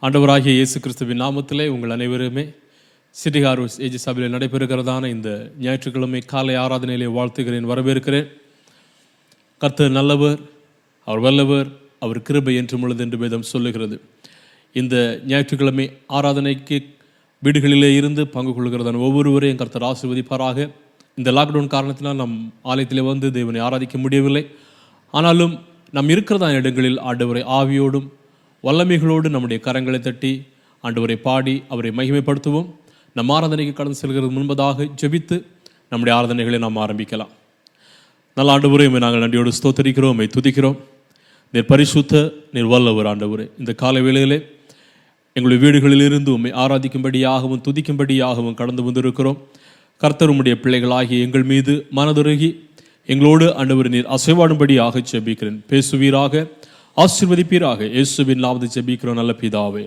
ஆண்டவராகிய இயேசு கிறிஸ்துவின் நாமத்திலே உங்கள் அனைவருமே சிட்டி ஹார்வெஸ்ட் ஏஜி சபையில் நடைபெறுகிறதான இந்த ஞாயிற்றுக்கிழமை காலை ஆராதனையிலே வாழ்த்துகிறேன், வரவேற்கிறேன். கர்த்தர் நல்லவர், அவர் வல்லவர், அவர் கிருபை என்றும் உள்ளது என்று வேதம் சொல்லுகிறது. இந்த ஞாயிற்றுக்கிழமை ஆராதனைக்கு வீடுகளிலே இருந்து பங்கு கொள்கிறதான ஒவ்வொருவரையும் கர்த்தர் ஆசீர்வதிப்பாராக. இந்த லாக்டவுன் காரணத்தினால் நம் ஆலயத்திலே வந்து தேவனை ஆராதிக்க முடியவில்லை. ஆனாலும் நம் இருக்கிறதான இடங்களில் ஆண்டவரை ஆவியோடும் வல்லமைகளோடு நம்முடைய கரங்களை தட்டி ஆண்டவரை பாடி அவரை மகிமைப்படுத்துவோம். நம் ஆராதனைக்கு கடந்து செல்கிறது முன்பதாக ஜெபித்து நம்முடைய ஆராதனைகளை நாம் ஆரம்பிக்கலாம். நல்ல ஆண்டவரே, நாங்கள் நன்றியோடு ஸ்தோத்தரிக்கிறோம், துதிக்கிறோம். நீர் பரிசுத்த, நீர் வல்லவர் ஆண்டவரே. இந்த காலை வேளையிலே எங்களுடைய வீடுகளிலிருந்து உம்மை ஆராதிக்கும்படியாகவும் துதிக்கும்படியாகவும் கடந்து வந்திருக்கிறோம். கர்த்தர் உம்முடைய பிள்ளைகளாகிய எங்கள் மீது மனதுருகி எங்களோடு ஆண்டவர் நீர் அசைவாடும்படியாக ஜெபிக்கிறேன். பேசுவீராக, ஆசீர்வதிப்பீராக. இயேசுவின் நாமத்தில் ஜெபிக்கிறோம் நல்ல பிதாவே,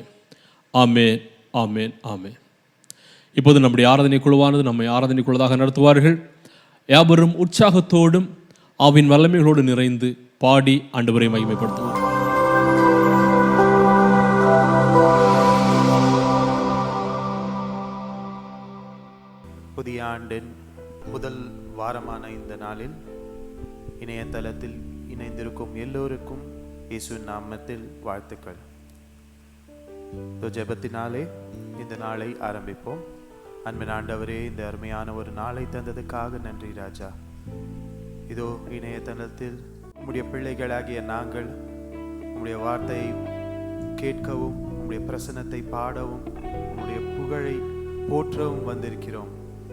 ஆமென், ஆமென், ஆமென். இப்போது நம்முடைய ஆராதனை குழுவானது நம்மை ஆராதனை குழுவாக நடத்துவார்கள். யாவரும் உற்சாகத்தோடும் ஆவின் வல்லமைகளோடு நிறைந்து பாடி ஆண்டவரை மகிமைப்படுத்துவோம். புதிய ஆண்டின் முதல் வாரமான இந்த நாளில் இணையதளத்தில் இணைந்திருக்கும் எல்லோருக்கும் இயேசு நாமத்தில் வாழ்த்துக்கள். ஜெபத்தினாலே இந்த நாளை ஆரம்பிப்போம். அன்பின் ஆண்டவரே, இந்த அருமையான ஒரு நாளை தந்ததுக்காக நன்றி ராஜா. இதோ இணையதளத்தில் உம்முடைய பிள்ளைகளாகிய நாங்கள் உம்முடைய வார்த்தையை கேட்கவும், உம்முடைய பிரசன்னத்தை பாடவும், உம்முடைய புகழை போற்றவும் வந்திருக்கிறோம்.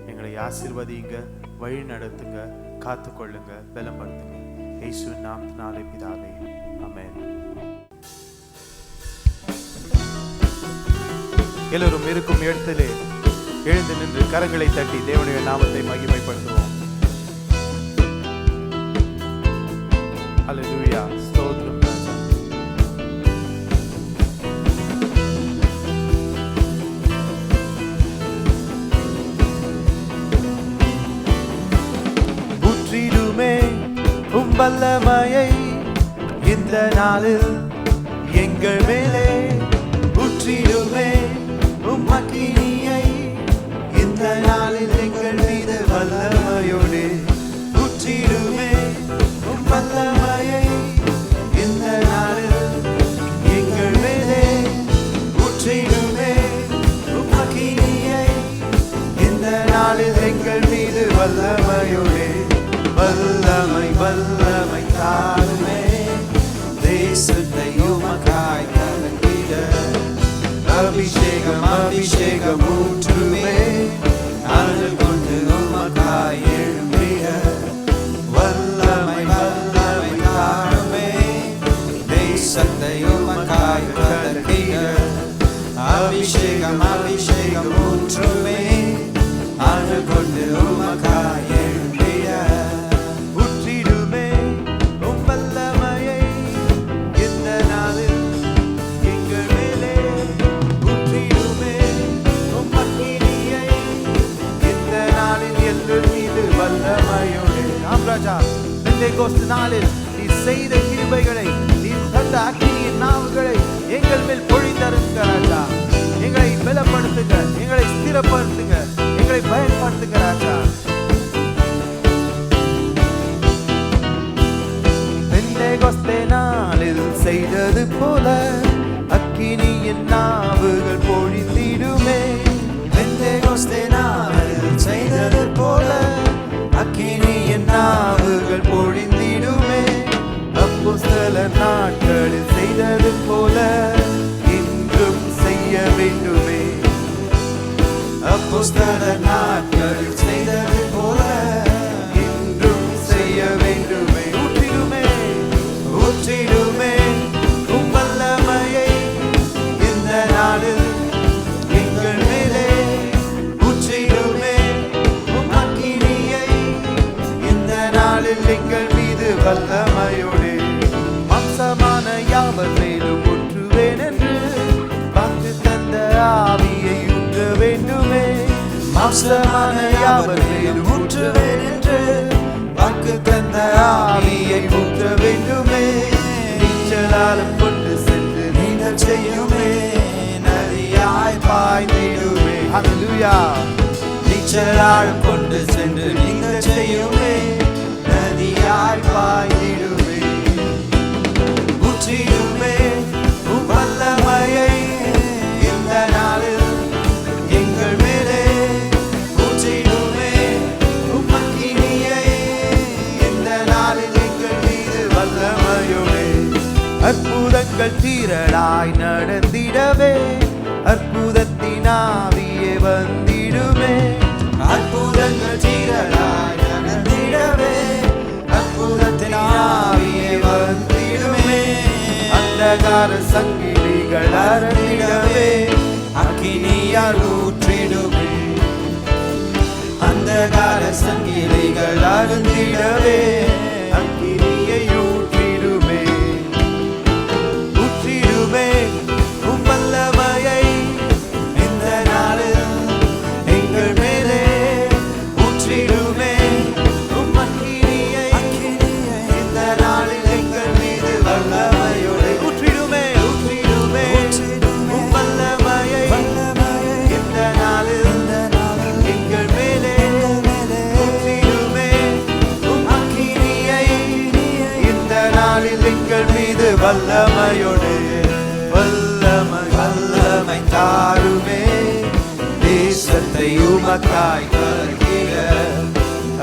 எங்களை ஆசீர்வதிங்க, வழி நடத்துங்க, காத்துக்கொள்ளுங்க, பலப்படுத்துங்க. இயேசுவின் நாமத்தினாலே பிதாவே, ஆமென். எல்லோரும் இருக்கும் இடத்திலே எழுந்து நின்று கரங்களை தட்டி தேவனுடைய நாமத்தை மகிமைப்படுத்துவோம். அல்லேலூயா, ஸ்தோத்திரம் ராஜா. ஊற்றிடுமே உம் வல்லமையை இந்த நாளில் எங்கள் மேலே, ஊற்றிடுமே உம் அக்கினியை இந்த நாளில் எங்கள் மீது வல்லமையோடு, ஊற்றிடுமே உம் வல்லமையை இந்த நாளில் எங்கள் மேலே, ஊற்றிடுமே உம் அக்கினியை இந்த நாளில் எங்கள் மீது வல்லமையோடு. வல்லமை வல்லமை தாருமே, தேசத்தை உமக்காய் கலங்கிட, அபிஷேகம் அபிஷேகம் ஊற்றுமே, அனல் கொண்டு உமக்காய் எழும்பிட. வல்லமை வல்லமை தாருமே, தேசத்தை உமக்காய் கலங்கிட, அபிஷேகம் அபிஷேகம் ஊற்றுமே, அனல் கொண்டு உமக்காய் எழும்பிட. நாளில் நீ செய்த கிருபைகளை, நீ தந்த அக்கினியின் நாவுகளை எங்கள் மேல் பொழிந்தருங்க ராஜா. எங்களை பலப்படுத்துங்க, எங்களை ஸ்திரப்படுத்துங்க, எங்களை பயன்படுத்துங்க ராஜா. பெந்தேகோஸ்தே நாளில் செய்தது போல அக்கினியின் நாவுகள் பொழிந்திடுமே. பெந்தேகோஸ்தே நாளில் செய்தது போல அக்கினியின் நாவுகள் பொழிந்திடுமே. அப்போஸ்தலர் நாட்களில் செய்தது போல இன்றும் செய்ய வேண்டுமே. அப்போஸ்தலர் நாட்களில் செய்தது போல இன்றும் செய்ய வேண்டுமே. ஊற்றிடுமே ஊற்றிடுமே உம் வல்லமையை இந்த நாள் மோசமான யாவர் மேலும் ஊற்றுவேன் என்று வாக்கு தந்த ஆவியை ஊற்ற வேண்டுமே. நீச்சலாலும் கொண்டு சென்று நீந்தல் செய்யுமே, நதியாய் பாய்ந்திடுமே. ஹல்லேலூயா. நீச்சலாலும் கொண்டு சென்று நீந்தல் செய்யுமே, நதியாய் பாய்ந்திடுமே. ஊற்றிடுமே உம் வல்லமையை இந்த நாளில் எங்கள் மேலே. ஊற்றிடுமே உம் அக்கினியை இந்த நாளில் எங்கள் மீது வல்லமையோடு. அற்புதங்கள் தீரலாய் நடந்திடவே அற்புதத்தின் ஆவியே வந்திடுமே. அற்புதங்கள் தீரலாய் நடந்திடவே அற்புதத்தின் ஆவியே வந்திடுமே. அந்தகார சங்கிலிகள் அறந்திடவே அக்கினியால் ஊற்றிடுமே. அந்தகார சங்கிலிகள் அறந்திடவே அக்கினியை ஊற்றிடுமே. ஊற்றிடுமே உம் வல்லமையை இந்த நாளில் எங்கள் மேலே. ஊற்றிடுமே உம் அக்கினியை இந்த நாளில் எங்கள் மீது வல்லமையோடு. ஊற்றிடுமே ஊற்றிடுமே உம் வல்லமையை இந்த நாளில் எங்கள் மேலே. ஊற்றிடுமே உம் அக்கினியை இந்த நாளில் எங்கள் மீது வல்லமையோடு. வல்லமை வல்லமை தாருமே, தேசத்தை உமக்காய் கருகிற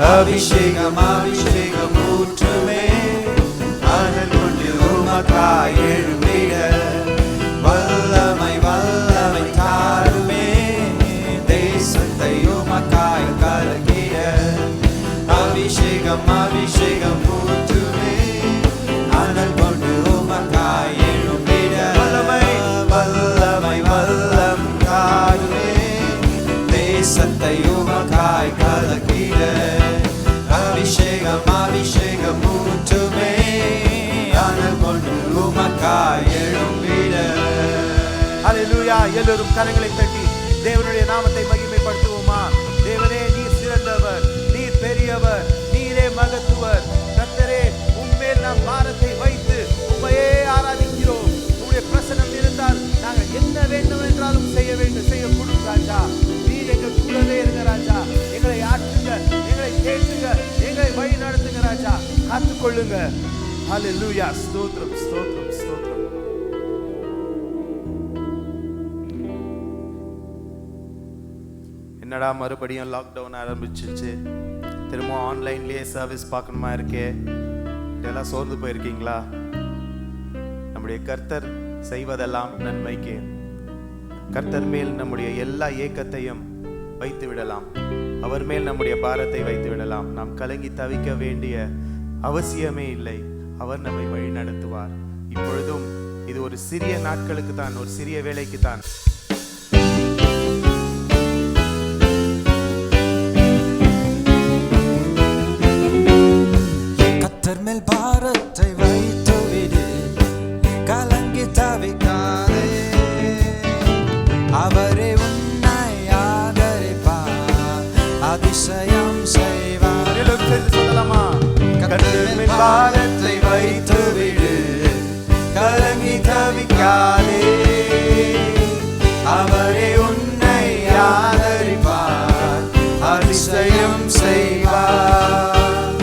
அபிஷேகம் அபிஷேகம் ஊற்றுமே. அனல் கொண்டு உமக்காய் எழும்பிட வல்லமை வல்லமை தாருமே, தேசத்தை உமக்காய் கருகிற அபிஷேகம் அபிஷேகம் ஊற்றுமே. அனல் கொண்டு உமக்காய் எழும்பிட வல்லமை வல்லமை வல்லம் தாருமே, தேசத்தை உமக்காய் கலக்கிட அபிஷேகம் அபிஷேகம் ஊற்றுமே. அனல் கொண்டு உமக்காய் எழும்பிட. ஹல்லேலூயா. எல்லோரும் கரங்களை தட்டி தேவனுடைய நாமத்தை மகிமைப்படுத்துவோமா? தேவனே, நீர் சிறந்தவர், நீர் பெரியவர், நீரே மகத்துவர். கர்த்தரே, உம்மேல் நாம் பாரத்தை வைத்து உம்மையே ஆராதிக்கிறோம். உம்முடைய பிரசன்னம் இருந்தால் நாங்கள் என்ன வேண்டும் என்றாலும் செய்யக்கூடும் ராஜா. நீர் எங்கள் கூடவே இருங்க ராஜா. எங்களை ஆற்றுங்க, எங்களை தேற்றுங்க, எங்களை வழி நடத்துங்க ராஜா. காத்துக்கொள்ளுங்க. ஹல்லேலூயா. ஸ்தோத்திரம் ஸ்தோத்திரம் ஸ்தோத்திரம். என்னடா மறுபடியும் லாக்டவுன் ஆரம்பிச்சிருச்சு, திரும்ப ஆன்லைன்லேயே சர்வீஸ் பார்க்கணுமா இருக்கே, இதெல்லாம் சோர்ந்து போயிருக்கீங்களா? நம்முடைய கர்த்தர் செய்வதெல்லாம் நன்மைக்கு. கர்த்தர் மேல் நம்முடைய எல்லா ஏக்கத்தையும் வைத்து விடலாம். அவர் மேல் நம்முடைய பாரத்தை வைத்து விடலாம். நாம் கலங்கி தவிக்க வேண்டிய அவசியமே இல்லை. அவர் நம்மை வழி நடத்துவார். இப்பொழுதும் இது ஒரு சிறிய நாட்களுக்கு தான், ஒரு சிறிய வேலைக்கு தான். கர்த்தர் மேல் பாரத்தை வைத்து விடு, கலங்கி தவிக்காதே. அவரே உன்னை ஆதரிப்பார், அதிசயம் செய்வார். சொல்லலாமா? கர்த்தர் மேல் பாரத்தை வைத்து விடு, கலங்கி தவிக்காதே. அவரே உன்னை ஆதரிப்பார், அதிசயம் செய்வார்.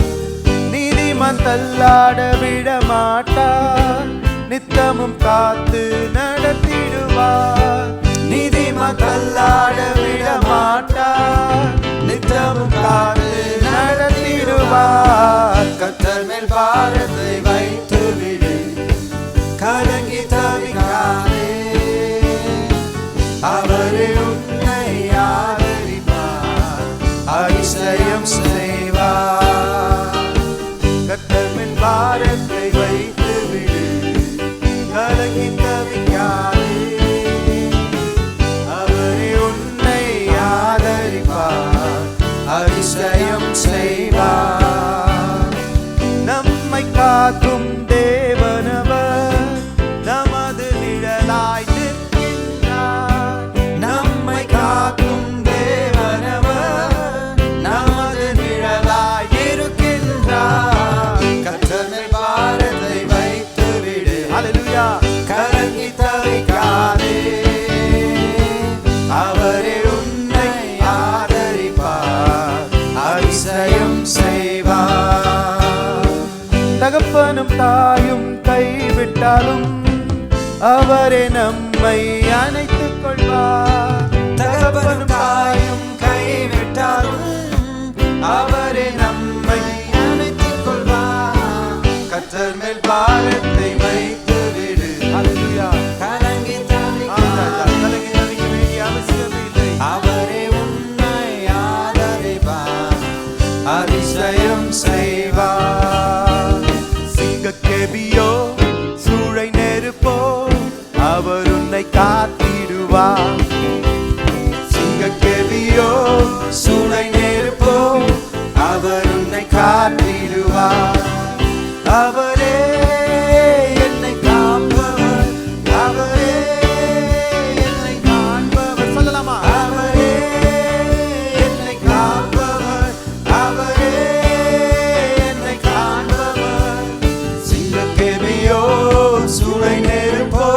நீதிமான் தள்ளாட விட மாட்டார், நித்தமும் காத்து நடத்திடுவார். நீதிமான் தள்ளாட விட மாட்டார், நித்தமும் காத்து நடத்திடுவார். கர்த்தர் மேல் பாரத்தை வைத்து விடு, கலங்கி தவிக்காதே. அவரே உன்னை ஆதரிப்பார், அதிசயம் செய்வார். கர்த்தர் மேல் பாரத்தை வைத்து விடு, கலங்கி தவிக்காதே. அவரே உன்னை ஆதரிப்பார், அதிசயம் செய்வார். நம்மை காத்து கைவிட்டாலும் அவரே நம்மை அணைத்துக் கொள்வார். தகப்பனும் தாயும் கைவிட்டாலும் அவரே நம்மை அணைத்துக் கொள்வார். கர்த்தர் மேல் பாரத்தை வைத்து விடு. அல்லேலூயா. கலங்கி கலங்கி தவிக்க வேண்டிய அவசியமில்லை. அவரே உன்னை ஆதரிப்பார், அதிசயம் செய்வார். சிங்கக்கேபியோ சூளை நெருப்போ அவர் உன்னை காத்திடுவார். சிங்கக்கேபியோ சூளை நெருப்போ அவர் உன்னை காத்திடுவார். அவரே என்னை காப்பவர், அவரே என்னை காண்பவர். சொல்லலாமா? அவரே என்னை காப்பவர், அவரே என்னை காண்பவர். சிங்கக்கேபியோ சூளை நெருப்போ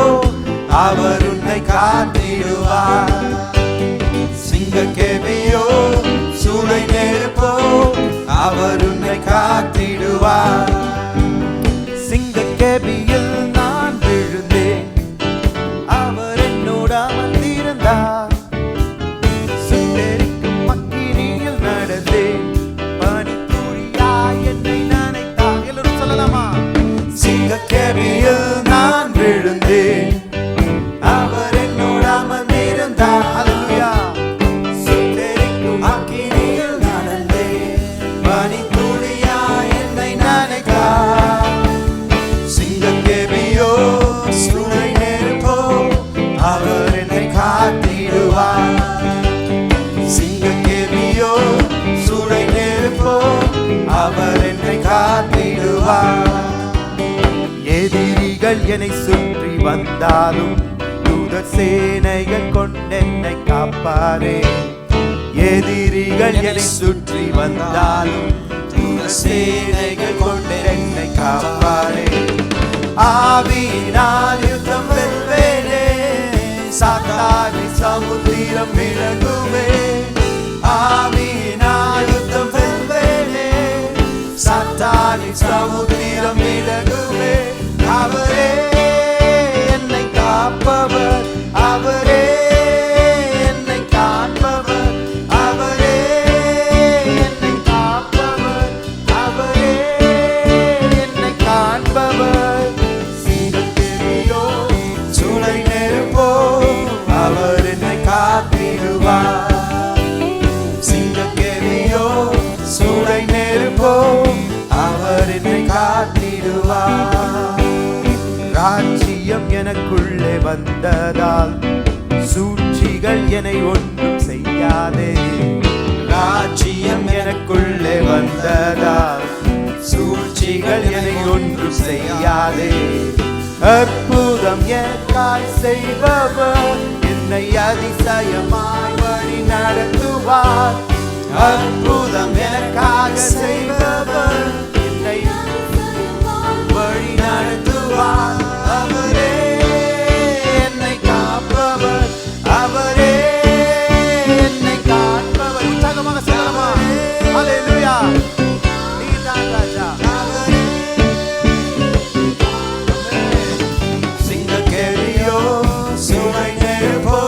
அவர் உன்னை காத்திடுவார். சிங்கக்கேபியோ சூளை நெருப்போ அவர் உன்னை காத்திடுவார். சிங்கக்கேபியில் நான் விழுந்தேன், அவர் என்னோடு அமர்ந்திருந்தார். சுட்டெரிக்கும் அக்கினியில் நடந்தேன், பனித்துளியாய் என்னை நனைத்தார். எல்லாரும் சொல்லலாமா? சிங்கக்கேபியில் நான் விழுந்தேன், அவர் என்னோடு அமர்ந்திருந்தார். அல்லேலூயா. சுட்டெரிக்கும் அக்கினியில் நடந்தேன், பனித்துளியாய் என்னை நனைத்தார். சிங்கக்கேபியோ சூளை நெருப்போ அவர் என்னை காத்திடுவார். சிங்கக்கேபியோ சூளை நெருப்போ அவர் என்னை காத்திடுவார். எதிரிகள் என்னை சுற்றி வந்தாலும் தூதர் சேனைகள் கொண்டென்னை காப்பாரே. எதிரிகள் என்னை சுற்றி வந்தாலும் தூதர் சேனைகள் கொண்டென்னை காப்பாரே. ஆவியினால் யுத்தம் வெல்வேனே, சாத்தானின் சமுத்திரம் விலகுமே. ஆவியினால் யுத்தம் வெல்வேனே, சாத்தானின் சமுத்திரம் விலகுமே. அவரே என்னை காப்பவர், அவரே என்னை காண்பவர், அவரே என்னை காப்பவர், அவரே என்னை காண்பவர். சிங்கக்கேபியோ சூளை நெருப்போ அவர் என்னை காத்திடுவார். சிங்கக்கேபியோ சூளை நெருப்போ அவர் என்னை காத்திடுவார். ராஜ்யம் எனக்குள்ளே வந்ததால் சூழ்ச்சிகள் என்னை ஒன்றும் செய்யாதே. ராஜ்யம் எனக்குள்ளே வந்ததால் சூழ்ச்சிகள் என்னை ஒன்றும் செய்யாதே. அற்புதம் எனக்காய் செய்பவர் என்னை அதிசயமாய் வழி நடத்துவார். அற்புதம் எனக்காக செய்பவர் என்னை வழி நடத்துவார். அவரே என்னை காப்பவர், அவரே என்னை காண்பவர். உற்சாகமாக சொல்லலாமா? அல்லேலூயா. நீதான் ராஜா. சிங்கக்கேபியோ சூளை நெருப்போ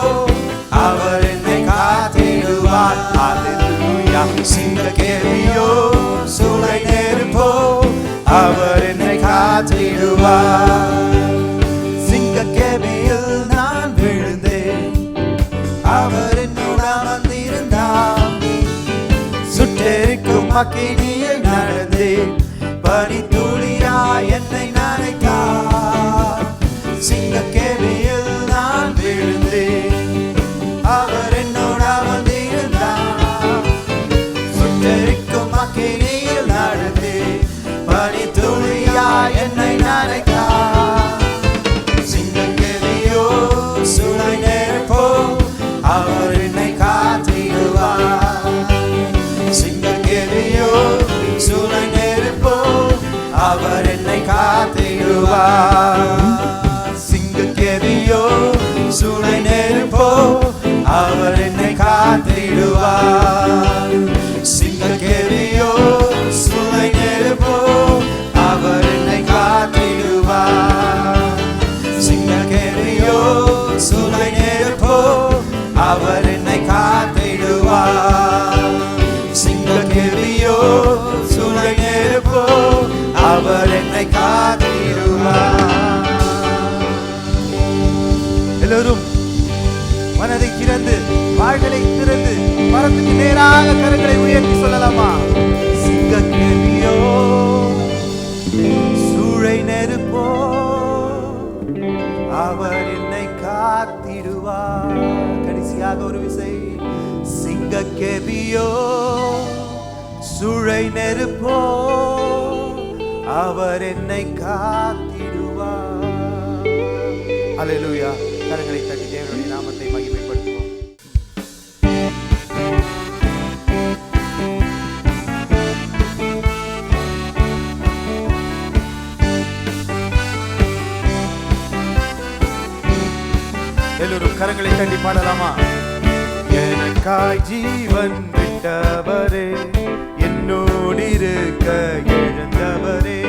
அவர் என்னை காத்திடுவார். அல்லேலூயா. சிங்கக்கேபியோ சூளை நெருப்போ அவர் என்னை காத்திடுவார். சிங்கக்கேபியில் நான் விழுந்தேன், அவர் என்னோடு அமர்ந்திருந்தார். சுட்டெரிக்கும் அக்கினியில் நடந்தேன், பனித்துளியாய் என்னை நனைத்தார். சிங்கக்கேபியில் நான் விழுந்தேன், அவர் என்னோடு அமர்ந்திருந்தார். சுட்டெரிக்கும் அக்கினியில் நடந்தேன், பனித்துளியாய் என்னை நனைத்தார். சிங்கக்கேபியோ சூளை நெருப்போ அவர் என்னை காத்திடுவார். சிங்கக்கேபியோ சூளை நெருப்போ அவர் என்னை காத்திடுவார். சிங்கக்கேபியோ சூளை நெருப்போ அவர் என்னை காத்திடுவார். சிங்கக்கேபியோ சூளை நெருப்போ அவர் என்னை காத்திடுவார். சூளை நெருப்போ அவர் என்னை காத்திடுவார். சிங்கக்கேலியோ சூளை நெருப்போ அவர் என்னை காத்திடுவார். எல்லோரும் மனதை திறந்து வாய்களை திறந்து மரத்துக்கு நேராக கரங்களை உயர்த்தி சொல்லலாமா? சிங்கக்கேலியோ சூளை நெருப்போ அவர் என்னை காத்திடுவார். கடைசியாக ஒரு விசை. சிங்கக்கேலியோ சூளை நெருப்போ அவர் என்னை காத்திடுவார். அல்லேலூயா. கரங்களை தட்டி தேவனுடைய நாமத்தை மகிமைப்படுத்துவோம். எல்லோரும் கரங்களை தட்டி பாடலாமா? எனக்காய் ஜீவன் விட்டவரே, என்னோடு இருக்க எழுந்தவரே,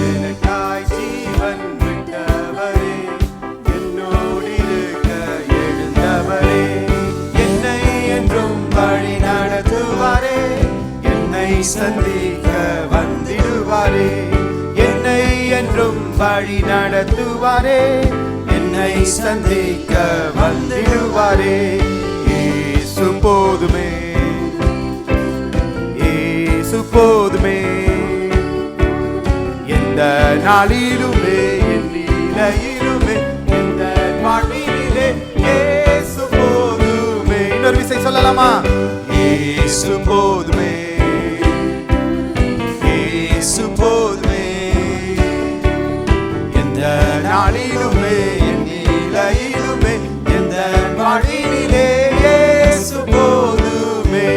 எனக்காய் ஜீவன் விட்டவரே, என்னோடு இருக்க எழுந்தவரே, என்னை என்றும் வழி நடத்துவாரே, என்னை சந்திக்க வந்திடுவாரே, என்னை என்றும் வழி நடத்துவாரே, என்னை சந்திக்க வந்திடுவாரே. இயேசு போதுமே, இயேசு போதுமே, எந்த நாளிலுமே என் நிலையிலுமே எந்த வாழ்விலே இயேசு போதுமே. இன்னொரு விசை சொல்லலாமா? இயேசு போதுமே, இயேசு போதுமே, எந்த நாளிலுமே என் நிலையிலுமே எந்த வாழ்விலே இயேசு போதுமே.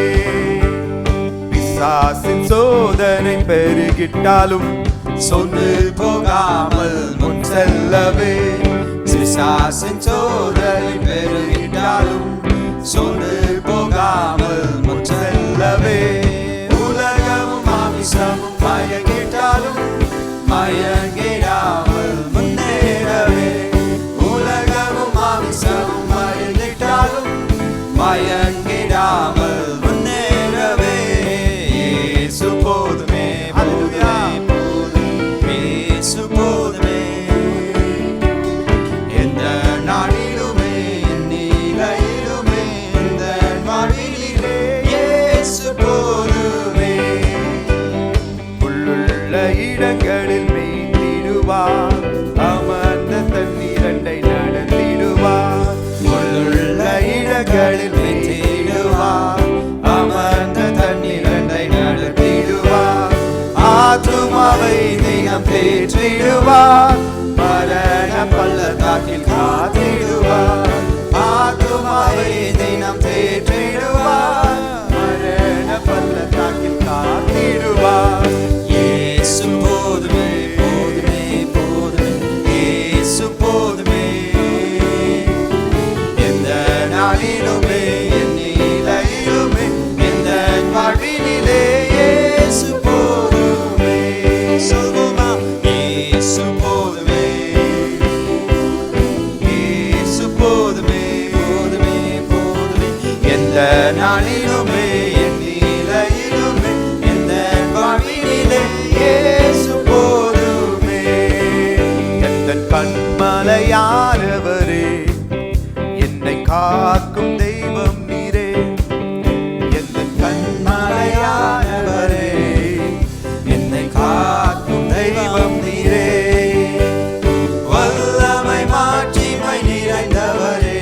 பிசாசின் சோதனை பெருகிட்டாலும் சொந்து போகாமல் முன் செல்லவே, பிசாசின் சோதனை பெருகிட்டாலும் சொந்து போகாமல் முன் செல்லவே, உலகமும் மாமிசமும் மயங்கிட்டாலும் மயங்கிடாமல் முன்னேறவே, உலகமும் மாமிசமும் மயங்கிட்டாலும் மயங்கிடாமல் முன்னேறவே. இயேசு போதுமே, போதுமே, போதுமே, இயேசு போதுமே, எந்த நாளிலுமே நிலையிலுமே எந்த வாழ்விலே இயேசு போதுமே. உள்ளுள்ள இடங்களில் மேய்த்திடுவார், அமர்ந்த தண்ணீரண்டை நடத்திடுவார். உள்ளுள்ள இடங்களில் மேய்த்திடுவார், அமர்ந்த தண்ணீரண்டை நடத்திடுவார். ஆத்துமாவை தினம் தேற்றிடுவார், மரண பள்ளத்தாக்கில் காத்திடுவார். ஆத்துமாவை தினம் தேற்றிடுவார், மரண பள்ளத்தாக்கில் காத்திடுவார். இயேசு போதுமே, போதுமே, போதுமே, இயேசு போதுமே, எந்த நாளிலுமே என் நிலையிலுமே எந்த வாழ்வினிலே இயேசு போதுமே. சொல்லுமா? இயேசு போதுமே, இயேசு போதுமே, போதுமே, போதுமே, எந்த நாளிலுமே என் நிலையிலுமே எந்த வாழ்வினிலே இயேசு போதுமே. எந்தன் கண்மலையானவரே, என்னை காக்கும் தெய்வம் நீரே, எந்தன் கண்மலையானவரே, என்னை காக்கும் தெய்வம் நீரே. வல்லமை மாட்சிமை நிறைந்தவரே,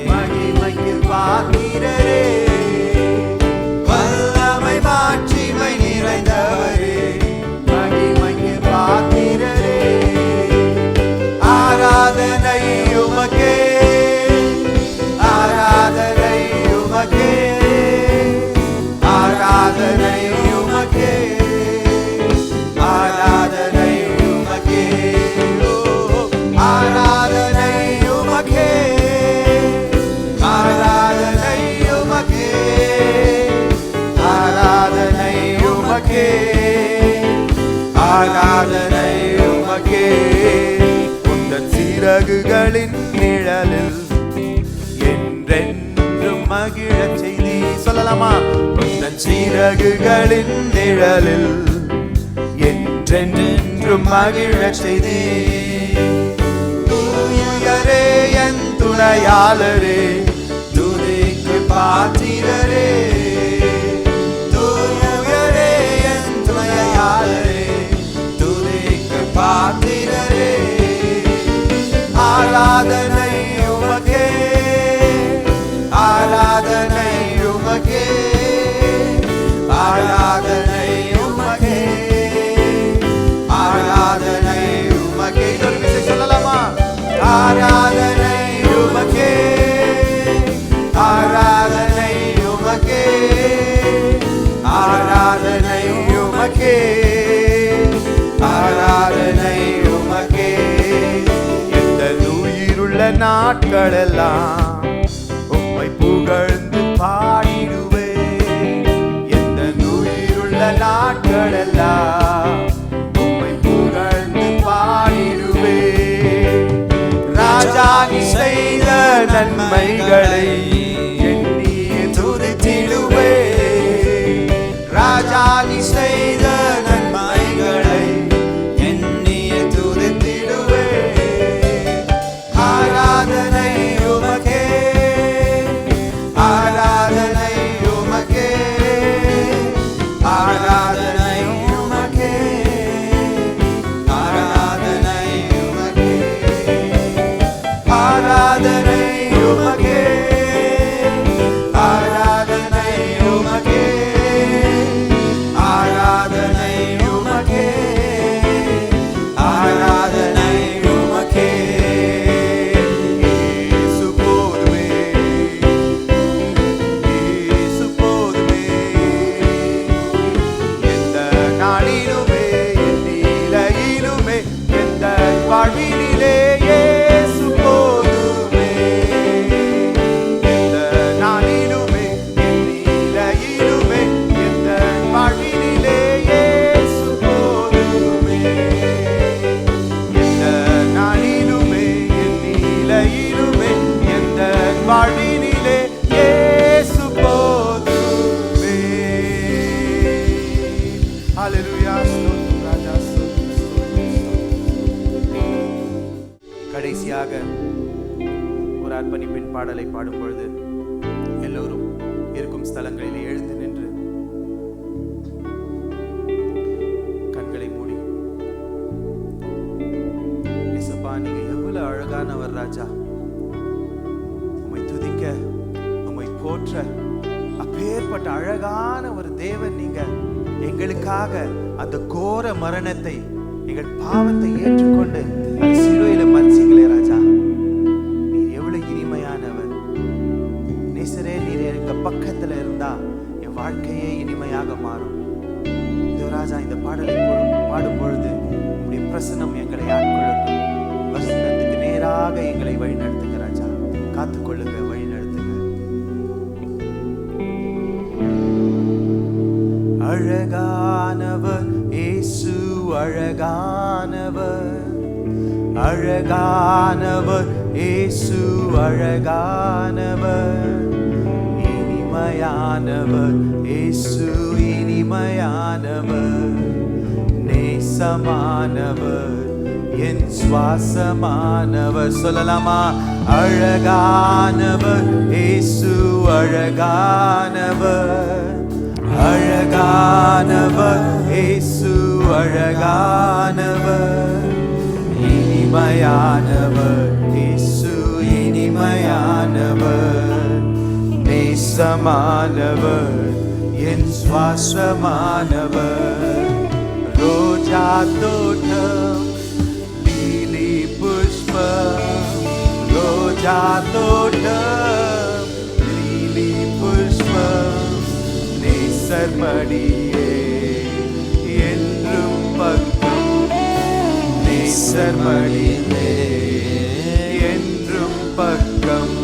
மகிமைக்கு பாத்திரரே, வல்லமை மாட்சிமை நிறைந்தவரே, மகிமைக்கு பாத்திரரே. ஆராதனை உமக்கே, ஆராதனை உமக்கே, ஆராதனை உமக்கே, ஆராதனை உமக்கே, ஆராதனை உமக்கே, ஆராதனை உமக்கே, ஆராதனை உமக்கே, ஆராதனை உமக்கே. உந்தன் சிறகுகளின் நிழலில் என்றென்றும் மகிழச் செய்தி. சொல்லலாமா? உந்தன் சிறகுகளின் நிழலில் என்றென்றும் மகிழச் செய்தி. தூயரே என் துணையாளரே, துதிக்கு பாத்திரரே. தூயரே என் துணையாளரே, துதிக்கு பாத்திரரே. ஆராதனை உமக்கே, ஆராதனை உமக்கே, ஆராதனை உமக்கே, ஆராதனை உமக்கே. இன்னொரு விஷயம் சொல்லலாமா? ஆராதனை உமக்கே, ஆராதனை உமக்கே, ஆராதனை உமக்கே, ஆராதனை உமக்கே. எந்த உயிருள்ள நாட்களெல்லாம் உம்மை புகழ்ந்து பாடிடுவே. எந்த உயிருள்ள நாட்களெல்லாம் உம்மை புகழ்ந்து பாடிடுவே. ராஜா நீ செய்த நன்மைகளை எண்ணியே துதித்திடுவே. ராஜா நீ செய்த நன்மைகளை எண்ணியே துதித்திடுவே. ஆராதனை உமக்கே, ஆராதனை உமக்கே, ஆராதனை உமக்கே, ஆராதனை உமக்கே, ஆராதனை உமக்கே, ஆராதனை உமக்கே, ஆராதனை உமக்கே, ஆராதனை உமக்கே. இயேசு போதுமே, இயேசு போதுமே. எந்த நாளிலுமே, என் நிலையிலுமே, எந்த வாழ்வினிலே இயேசு போதுமே. எந்த நாளிலுமே, என் நிலையிலுமே, எந்த வாழ்வினிலே இயேசு போதுமே. எந்த நாளிலுமே, என் நிலையிலுமே, எந்த வாழ்வினிலே இயேசு போதுமே. ஹல்லேலூயா. ஸ்தோத்திரம் ராஜா, ஸ்தோத்திரம், ஸ்தோத்திரம். கடைசியாக ஒரு அர்ப்பணிப்பின் பாடலை பாடும் பொழுது எல்லோரும் இருக்கும் ஸ்தலங்களில் எழுந்து நின்று கண்களை மூடி, இயேசுப்பா நீங்க எவ்வளவு அழகானவர் ராஜா, உம்மை துதிக்க, உம்மை போற்ற அப்பேற்பட்ட அழகான ஒரு தேவன் நீங்க. எங்களுக்காக அந்த கோர மரணத்தை, எங்கள் பாவத்தை ஏற்றுக்கொண்டு அந்த சிலுவையில மரிச்சீங்களே ராஜா. நீர் எவ்வளவு இனிமையானவர் நேசரே. நீர் எங்க பக்கத்துல இருந்தா என் வாழ்க்கையே இனிமையாக மாறும். இதோ ராஜா, இந்த பாடலை பாடும் பொழுது உம்முடைய பிரசன்னம் எங்களை ஆட்கொள்ளட்டும். வசனத்துக்கு நேராக எங்களை வழிநடத்துங்க ராஜா. காத்துக்கொள்ளுங்க, வழிநடத்துங்க. அழகானவர் இயேசு, அழகானவர், அழகானவர் இயேசு, அழகானவர். இனிமையானவர் இயேசு, இனிமையானவர். நேசமானவர், என் சுவாசமானவர். சொல்லலாமா? அழகானவர் இயேசு, அழகானவர், அழகானவர் இயேசு, அழகானவர். இனிமையானவர் இயேசு, இனிமையானவர். நேசமானவர், என் சுவாசமானவர். ரோஜா தோட்டம், லீலி புஷ்பம், ரோஜா தோட்டம், லீலி புஷ்பம். நேசர்மடியே என்றும் பக்கம், நேசர்மடியே என்றும் பக்கம்.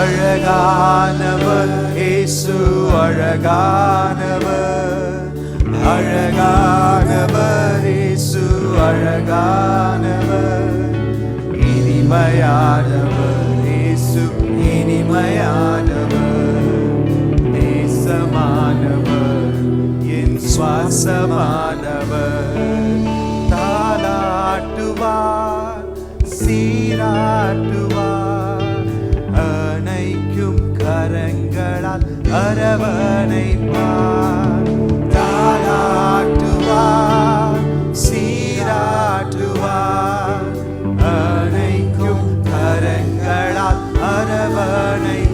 அழகானவர் இயேசு, அழகானவர், அழகானவர் இயேசு, அழகானவர். இனிமையானவர் இயேசு, இனிமையானவர். இனிமையானவர், நேசமானவர், என் சுவாசமானவர். தாலாட்டுவார், சீராட்டுவார், அணைக்கும் கரங்களால் அரவணைப்பார். தாலாட்டுவார், சீராட்டுவார், அணைக்கும் கரங்களால் அரவணைப்பார்.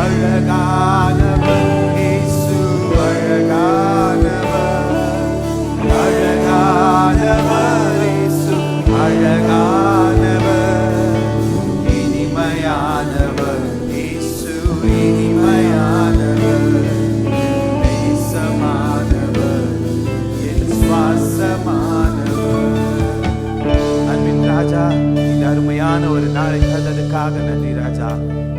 அழகானவர் இயேசு, அழகானவர், அழகானவர் இயேசு, அழகானவர், இனிமையானவர் இயேசு, இனிமையானவர், நேசமானவர், என் சுவாசமானவர். அன்பின் ராஜா, இந்த அருமையான ஒரு நாளை தந்ததுக்காக நன்றி ராஜா.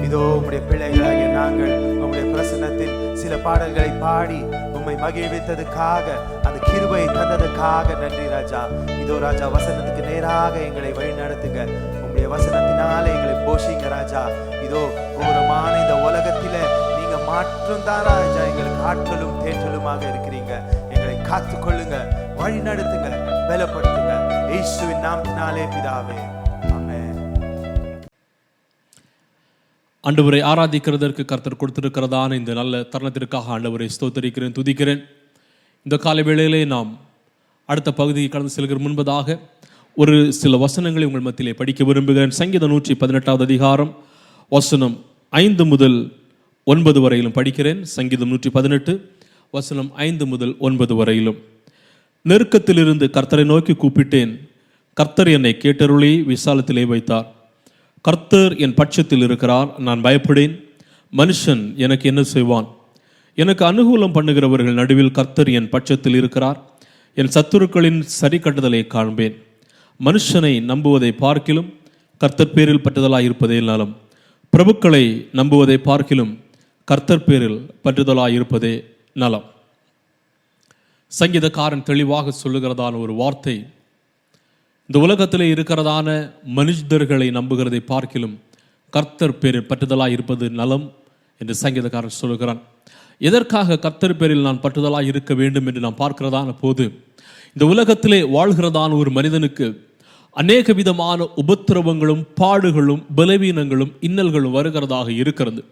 இதோ உம்முடைய பிள்ளைகளாகிய நாங்கள் உம்முடைய பிரசன்னத்தில் சில பாடல்களை பாடி உம்மை மகிழ்வித்ததுக்காக, அந்த கிருபையை தந்ததுக்காக நன்றி ராஜா. இதோ ராஜா, வசனத்துக்கு நேராக எங்களை வழி நடத்துங்க. உம்முடைய வசனத்தினாலே எங்களை போஷிங்க ராஜா. இதோ கோரமான இந்த உலகத்தில நீங்க மாற்றம் தான் ராஜா எங்களுக்கு ஆட்களும் தேற்றலுமாக இருக்கிறீங்க. எங்களை காத்துக்கொள்ளுங்க, வழி நடத்துங்க, பலப்படுத்துங்க. இயேசுவின் நாமத்தினாலே பிதாவே, ஆமென். ஆண்டவரை ஆராதிக்கிறதற்கு கர்த்தர் கொடுத்திருக்கிறதான இந்த நல்ல தருணத்திற்காக ஆண்டவரை ஸ்தோத்தரிக்கிறேன், துதிக்கிறேன். இந்த கால வேளையிலே நாம் அடுத்த பகுதியை கடந்து செல்கிற முன்பதாக ஒரு சில வசனங்களை உங்கள் மத்தியிலே படிக்க விரும்புகிறேன். சங்கீதம் 118 அதிகாரம் வசனம் 5 முதல் 9 வரையிலும் படிக்கிறேன். சங்கீதம் 118 வசனம் 5 முதல் 9 வரையிலும். நெருக்கத்திலிருந்து கர்த்தரை நோக்கி கூப்பிட்டேன், கர்த்தர் என்னை கேட்டருளி விசாலத்திலே வைத்தார். கர்த்தர் என் பட்சத்தில் இருக்கிறார், நான் பயப்படேன். மனுஷன் எனக்கு என்ன செய்வான்? எனக்கு அனுகூலம் பண்ணுகிறவர்கள் நடுவில் கர்த்தர் என் பட்சத்தில் இருக்கிறார். என் சத்துருக்களின் சரி கட்டுதலை காண்பேன். மனுஷனை நம்புவதை பார்க்கிலும் கர்த்தர் பேரில் பற்றுதலாய் இருப்பதே நலம். பிரபுக்களை நம்புவதை பார்க்கிலும் கர்த்தர் பேரில் பற்றுதலாய் இருப்பதே நலம். சங்கீதக்காரன் தெளிவாக சொல்லுகிறதான ஒரு வார்த்தை, இந்த உலகத்திலே இருக்கிறதான மனுஷர்களை நம்புகிறதை பார்க்கிலும் கர்த்தர் பேரில் பற்றுதலாய் இருப்பது நலம் என்று சங்கீதக்காரன் சொல்லுகிறான். எதற்காக கர்த்தர் பேரில் நான் பற்றுதலாய் இருக்க வேண்டும் என்று நாம் பார்க்கிறதான போது, இந்த உலகத்திலே வாழ்கிறதான ஒரு மனிதனுக்கு அநேக விதமான உபத்திரவங்களும் பாடுகளும் பலவீனங்களும் இன்னல்களும் வருகிறதாக இருக்கிறது.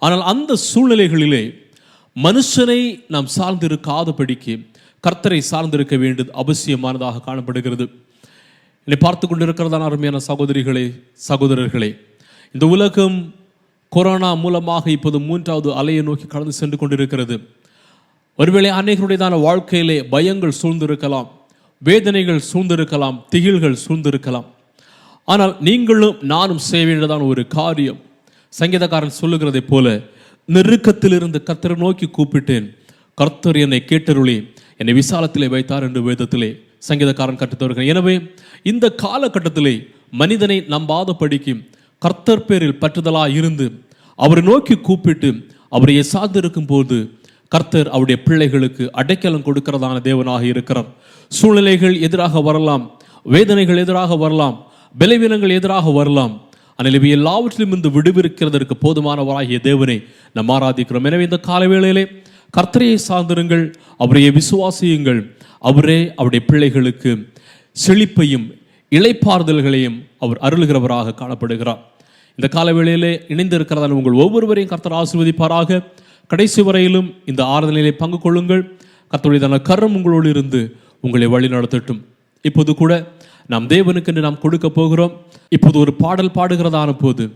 ஆனால் அந்த சூழ்நிலைகளிலே மனுஷனை நாம் சார்ந்திருக்காதபடிக்கு கர்த்தரை சார்ந்திருக்க வேண்டியது அவசியமானதாக காணப்படுகிறது. என்னை பார்த்து கொண்டிருக்கிறதான அருமையான சகோதரிகளே, சகோதரர்களே, இந்த உலகம் கொரோனா மூலமாக இப்போது 3வது அலையை நோக்கி கடந்து சென்று கொண்டிருக்கிறது. ஒருவேளை அநேகருடையதான வாழ்க்கையிலே பயங்கள் சூழ்ந்திருக்கலாம், வேதனைகள் சூழ்ந்திருக்கலாம், திகில்கள் சூழ்ந்திருக்கலாம். ஆனால் நீங்களும் நானும் செய்ய வேண்டியதான ஒரு காரியம், சங்கீதக்காரன் சொல்லுகிறதை போல, நெருக்கத்திலிருந்து கர்த்தரை நோக்கி கூப்பிட்டேன், கர்த்தர் என்னை கேட்டருளி என்னை விசாலத்திலே வைத்தார் என்று வேதத்திலே சங்கீதக்காரன் கற்றுத் வருகிறார். எனவே இந்த காலகட்டத்திலே மனிதனை நம்பாத படிக்கு கர்த்தர் பேரில் பற்றுதலாக இருந்து அவரை நோக்கி கூப்பிட்டு அவரை சார்ந்திருக்கும் போது கர்த்தர் அவருடைய பிள்ளைகளுக்கு அடைக்கலம் கொடுக்கிறதான தேவனாக இருக்கிறார். சூழ்நிலைகள் எதிராக வரலாம், வேதனைகள் எதிராக வரலாம், பலவீனங்கள் எதிராக வரலாம். ஆனால் இவை எல்லாவற்றிலும் இருந்து விடுவிக்கிறதற்கு போதுமானவராகிய தேவனை நாம் ஆராதிக்கிறோம். எனவே இந்த காலவேளையிலே கர்த்தரையை சார்ந்திருங்கள், அவரையே விசுவாசியுங்கள். அவரே அவருடைய பிள்ளைகளுக்கு செழிப்பையும் இளைப்பாறுதல்களையும் அவர் அருளுகிறவராக காணப்படுகிறார். இந்த காலவேளையிலே இணைந்திருக்கிறதான உங்கள் ஒவ்வொருவரையும் கர்த்தர் ஆசீர்வதிப்பாராக. கடைசி வரையிலும் இந்த ஆராதனையிலே பங்கு கொள்ளுங்கள். கர்த்தருடையதான கரம் உங்களோடு இருந்து உங்களை வழி நடத்தட்டும். இப்போது கூட நாம் தேவனுக்கென்று நாம் கொடுக்க போகிறோம். இப்போது ஒரு பாடல் பாடுகிறதான போது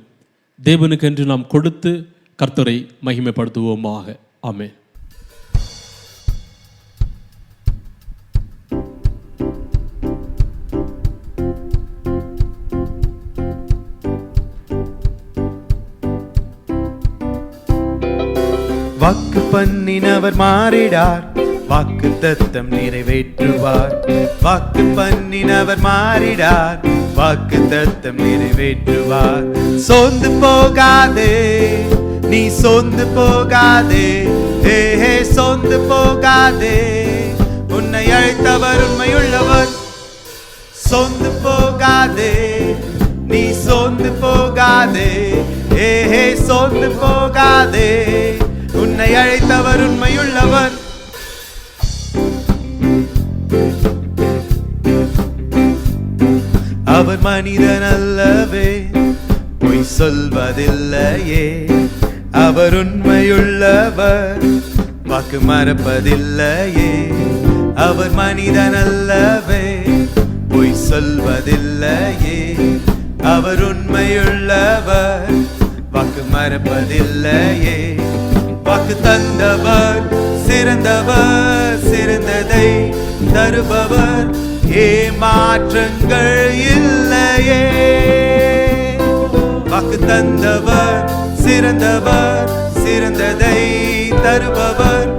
தேவனுக்கென்று நாம் கொடுத்து கர்த்தரை மகிமைப்படுத்துவோமாக. ஆமென். வாக்கு பண்ணினவர் மாறிடார், வாக்கு தத்தம் நிறைவேற்றுவார். வாக்கு பண்ணினவர் மாறிடார், வாக்கு தத்தம் நிறைவேற்றுவார். சோர்ந்து போகாதே, நீ சோர்ந்து போகாதே, ஹே சோர்ந்து போகாதே. உன்னை அழைத்தவர் உண்மையுள்ளவர். சோர்ந்து போகாதே, நீ சோர்ந்து போகாதே, ஏஹே சோர்ந்து போகாதே, உன்னை அழைத்தவர் உண்மையுள்ளவர். அவர் மனிதன் அல்லவே, பொய் சொல்வதில்லையே. அவர் உண்மையுள்ளவர், வாக்கு மறப்பதில்லையே. அவர் மனிதன் அல்லவே, பொய் சொல்வதில்லையே. அவர் உண்மையுள்ளவர், வாக்கு மறப்பதில்லையே. வாக்கு தந்தவர் சிறந்தவர், சிறந்ததை தருபவர், ஏமாற்றங்கள் இல்லையே. வாக்கு தந்தவர் சிறந்தவர், சிறந்ததை தருபவர்,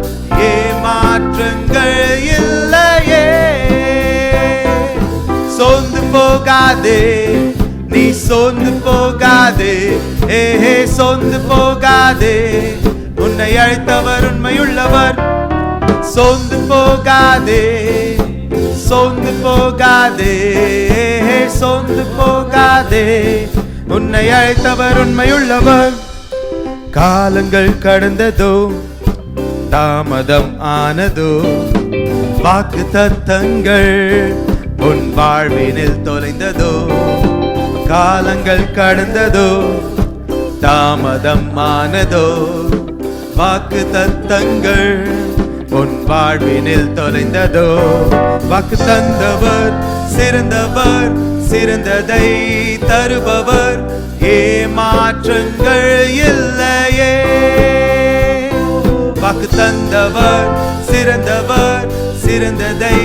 ஏமாற்றங்கள் இல்லையே. சோர்ந்து போகாதே, நீ சோர்ந்து போகாதே, ஏஹே சோர்ந்து போகாதே, உன்னை அழைத்தவர் உண்மையுள்ளவர். சோர்ந்து போகாதே, சோர்ந்து போகாதே, சோர்ந்து போகாதே, உன்னை அழைத்தவர் உண்மையுள்ளவர். காலங்கள் கடந்ததோ, தாமதம் ஆனதோ, வாக்கு தத்தங்கள் உன் வாழ்வினில் தொலைந்ததோ. காலங்கள் கடந்ததோ, தாமதம் ஆனதோ, வாக்கு தத்தங்கள் உன் வாழ்வினில் தொலைந்ததோ. வாக்கு தந்தவர் சிறந்தவர், சிறந்ததை தருபவர், ஏமாற்றங்கள் இல்லையே. வாக்கு தந்தவர் சிறந்தவர், சிறந்ததை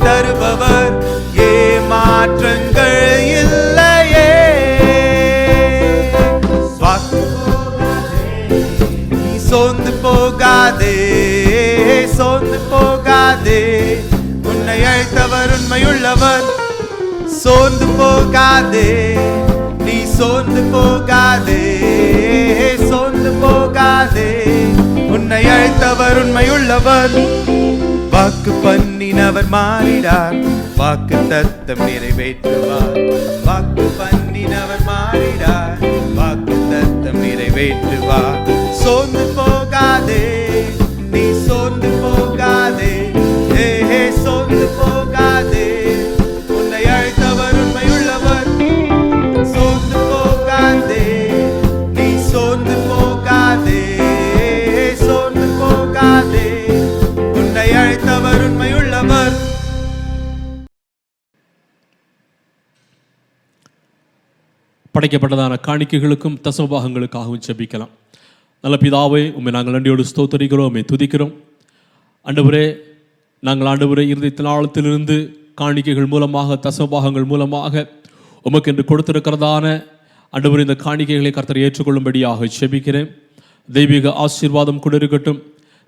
தருபவர், ஏமாற்றங்கள் இல்லையே. நீ சோர்ந்து போகாதே, சோர்ந்து போகாதே, உன்னை அழைத்தவர் உண்மையுள்ளவர். சோர்ந்து போகாதே, நீ சோர்ந்து போகாதே, சோர்ந்து போகாதே, உன்னை அழைத்தவர் உண்மையுள்ளவர். வாக்கு பண்ணினவர் மாறிடார், வாக்கு தத்தம் நிறைவேற்றுவார். வாக்கு பண்ணினவர் மாறிடார், வாக்கு தத்தம் நிறைவேற்றுவார். சோர்ந்து போகாதே, நீ சோர்ந்து போகாதே, ஏஹே சோர்ந்து போகாதே, உன்னை அழைத்தவர் உண்மையுள்ளவர். சோர்ந்து போகாதே, நீ சோர்ந்து போகாதே, சோர்ந்து போகாதே, உன்னை அழைத்தவர் உண்மையுள்ளவர். படைக்கப்பட்டதான காணிக்கைகளுக்கும் தசமபாகங்களுக்காகவும் ஜெபிக்கலாம். நல்ல பிதாவே, உம்மை நாங்கள் நன்றியோடு ஸ்தோத்தரிக்கிறோம், உம்மை துதிக்கிறோம். ஆண்டவரே, நாங்கள் ஆண்டவரே இருதயத்தின் ஆழத்திலிருந்து காணிக்கைகள் மூலமாக, தசமபாகங்கள் மூலமாக உமக்கு என்று கொடுத்திருக்கிறதான ஆண்டவரே இந்த காணிக்கைகளை கர்த்தர் ஏற்றுக்கொள்ளும்படியாக ஜெபிக்கிறேன். தெய்வீக ஆசீர்வாதம் கூட இருக்கட்டும்,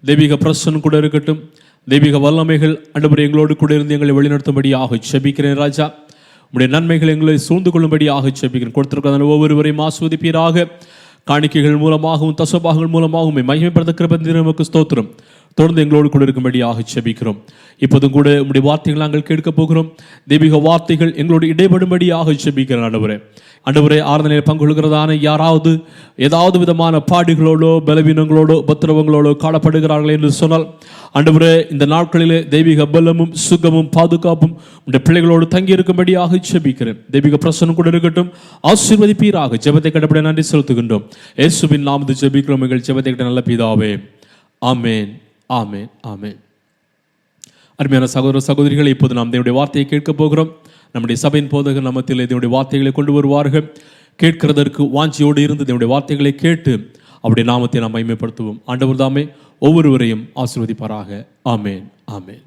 தெய்வீக பிரசன்னம் கூட இருக்கட்டும், தெய்வீக வல்லமைகள் ஆண்டவரே எங்களோடு கூட இருந்து எங்களை வழிநடத்தும்படியாக ஜெபிக்கிறேன். ராஜா, உம்முடைய நன்மைகள் எங்களை சூழ்ந்து கொள்ளும்படியாக ஜெபிக்கிறேன். கொடுத்திருக்கிறதான ஒவ்வொருவரையும் ஆஸ்வதிப்பீராக. காணிக்கைகள் மூலமாகவும் தசமபாகங்கள் மூலமாகவும் மகிமைப்படுத்த கிருபை நமக்கு ஸ்தோத்திரம். தொடர்ந்து எங்களோடு கூட இருக்கும்படியாக ஜெபிக்கிறோம். இப்போதும் கூட உம்முடைய வார்த்தைகள் நாங்கள் கேட்க போகிறோம். தெய்வீக வார்த்தைகள் எங்களோடு இடைபடும்படியாக ஜெபிக்கிறேன். ஆண்டவரே, ஆராதனையில் பங்கு கொள்கிறதான யாராவது ஏதாவது விதமான பாடுகளோடோ பலவீனங்களோடோ உபத்திரவங்களோடோ காணப்படுகிறார்கள் என்று சொன்னால், ஆண்டவரே இந்த நாட்களிலே தெய்வீக பலமும் சுகமும் பாதுகாப்பும் உடைய பிள்ளைகளோடு தங்கி இருக்கும்படியாக ஜெபிக்கிறேன். தெய்வீக பிரசன்னம் கூட இருக்கட்டும், ஆசீர்வதிப்பீராக. ஜெபத்தை கடப்பட நன்றி செலுத்துகின்றோம். இயேசுவின் நாமத்தில் ஜெபிக்கிறோம் எங்கள் ஜெபத்தை கிட்ட நல்ல பிதாவே, ஆமேன், ஆமேன், ஆமேன். அருமையான சகோதர சகோதரிகளை, இப்போது நாம் தேவனுடைய வார்த்தையை கேட்க போகிறோம். நம்முடைய சபையின் போதகர் நம்மத்தில் தேவனுடைய வார்த்தைகளை கொண்டு வருவார்கள். கேட்கிறதற்கு வாஞ்சியோடு இருந்து தேவனுடைய வார்த்தைகளை கேட்டு அவருடைய நாமத்தை நாம் மகிமைப்படுத்துவோம். ஆண்டவர் தாமே ஒவ்வொருவரையும் ஆசீர்வதிப்பாராக. ஆமேன், ஆமேன்.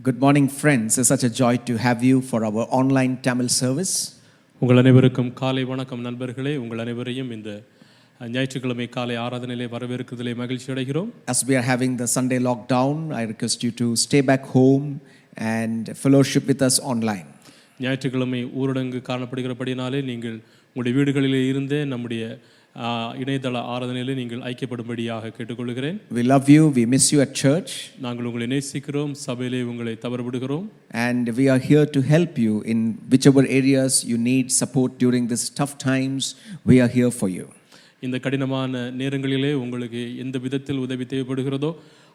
Good morning, friends. It's such a joy to have you for our online Tamil service. உங்கள் அனைவருக்கும் காலை வணக்கம் நண்பர்களே. உங்கள் அனைவரையும் இந்த ஞாயிற்றுக்கிழமை காலை ஆராதனையிலே வரவேற்கிறதிலே மகிழ்ச்சி அடைகிறோம். As we are having the Sunday lockdown, I request you to stay back home and fellowship with us online. ஞாயிற்றுக்கிழமை ஊரடங்கு காணப்படுகிறபடினாலே நீங்கள் உங்களுடைய வீடுகளிலே இருந்தே நம்முடைய இணையதள ஆராதனையிலே நீங்கள் ஐக்கியப்படும்படியாக கேட்டுக்கொள்கிறேன். We love you. We miss you at church. நாங்கள் உங்களை நேசிக்கிறோம், சபையிலே உங்களை தவறவிடுகிறோம். And we are here to help you in whichever areas you need support during these tough times. We are here for you. இந்த கடினமான நேரங்களிலே உங்களுக்கு எந்த விதத்தில் உதவி தேவைப்படுகிறதோ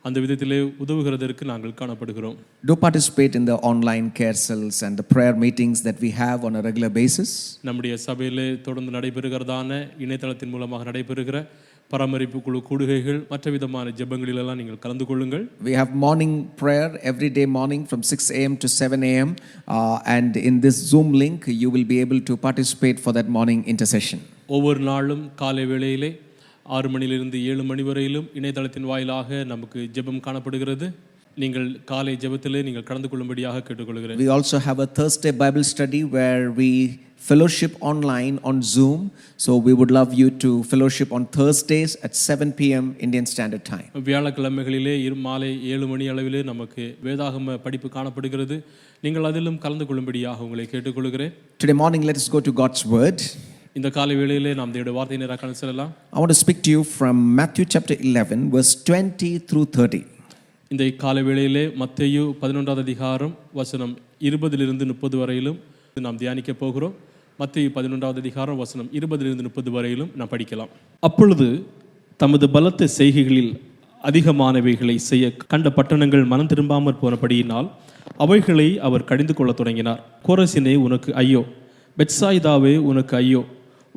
அந்த விதத்திலே உதவுகிறதற்கு நாங்கள் காணப்படுகிறோம். Do participate in the online care cells and the prayer meetings that we have on a regular basis. நம்முடைய சபையிலே தொடர்ந்து நடைபெறுகிறதான இணையதளத்தின் மூலமாக நடைபெறுகிற பராமரிப்பு குழு கூடுகைகள் மற்ற விதமான ஜெபங்களிலெல்லாம் நீங்கள் கலந்து கொள்ளுங்கள். We have morning prayer every day morning from 6 a.m. to 7 a.m. And in this Zoom link you will be able to participate for that morning intercession. ஒவ்வொரு நாளும் காலை வேளையிலே 6 மணியிலிருந்து 7 மணி வரையிலும் இணையதளத்தின் வாயிலாக நமக்கு ஜெபம் காணப்படுகிறது. நீங்கள் காலை ஜெபத்திலே நீங்கள் கலந்து கொள்ளும்படியாக கேட்டுக்கொள்கிறேன். We also have a Thursday Bible study where we fellowship online on Zoom. So we would love you to fellowship on Thursdays at 7 p.m. Indian Standard Time. வியாழக்கிழமைகளிலே மாலை 7 மணி அளவிலே நமக்கு வேதாகம படிப்பு காணப்படுகிறது. நீங்கள் அதிலும் கலந்து கொள்ளும்படியாக உங்களை கேட்டுக்கொள்கிறேன். Today morning let us go to God's word. இந்த காலை வேளையிலே நாம் தேவனுடைய வார்த்தையை நேராக செல்லலாம். I want to speak to you from Matthew chapter 11 verse 20 through 30. இந்த காலை வேளையிலே மத்தேயு 11வது அதிகாரம் வசனம் 20லிருந்து 30 வரையிலும் நாம் தியானிக்க போகிறோம். மத்தேயு 11வது அதிகாரம் வசனம் 20லிருந்து 30 வரையிலும் நாம் படிக்கலாம். அப்பொழுது தமது பலத்த செய்கைகளில் அதிகமானவைகளை செய்ய கண்ட பட்டணங்கள் மனம் திரும்பாமற் போனபடியினால் அவைகளை அவர் கடிந்து கொள்ளத் தொடங்கினார். கோரசினே உனக்கு ஐயோ, பெத்சாயிதாவே உனக்கு ஐயோ,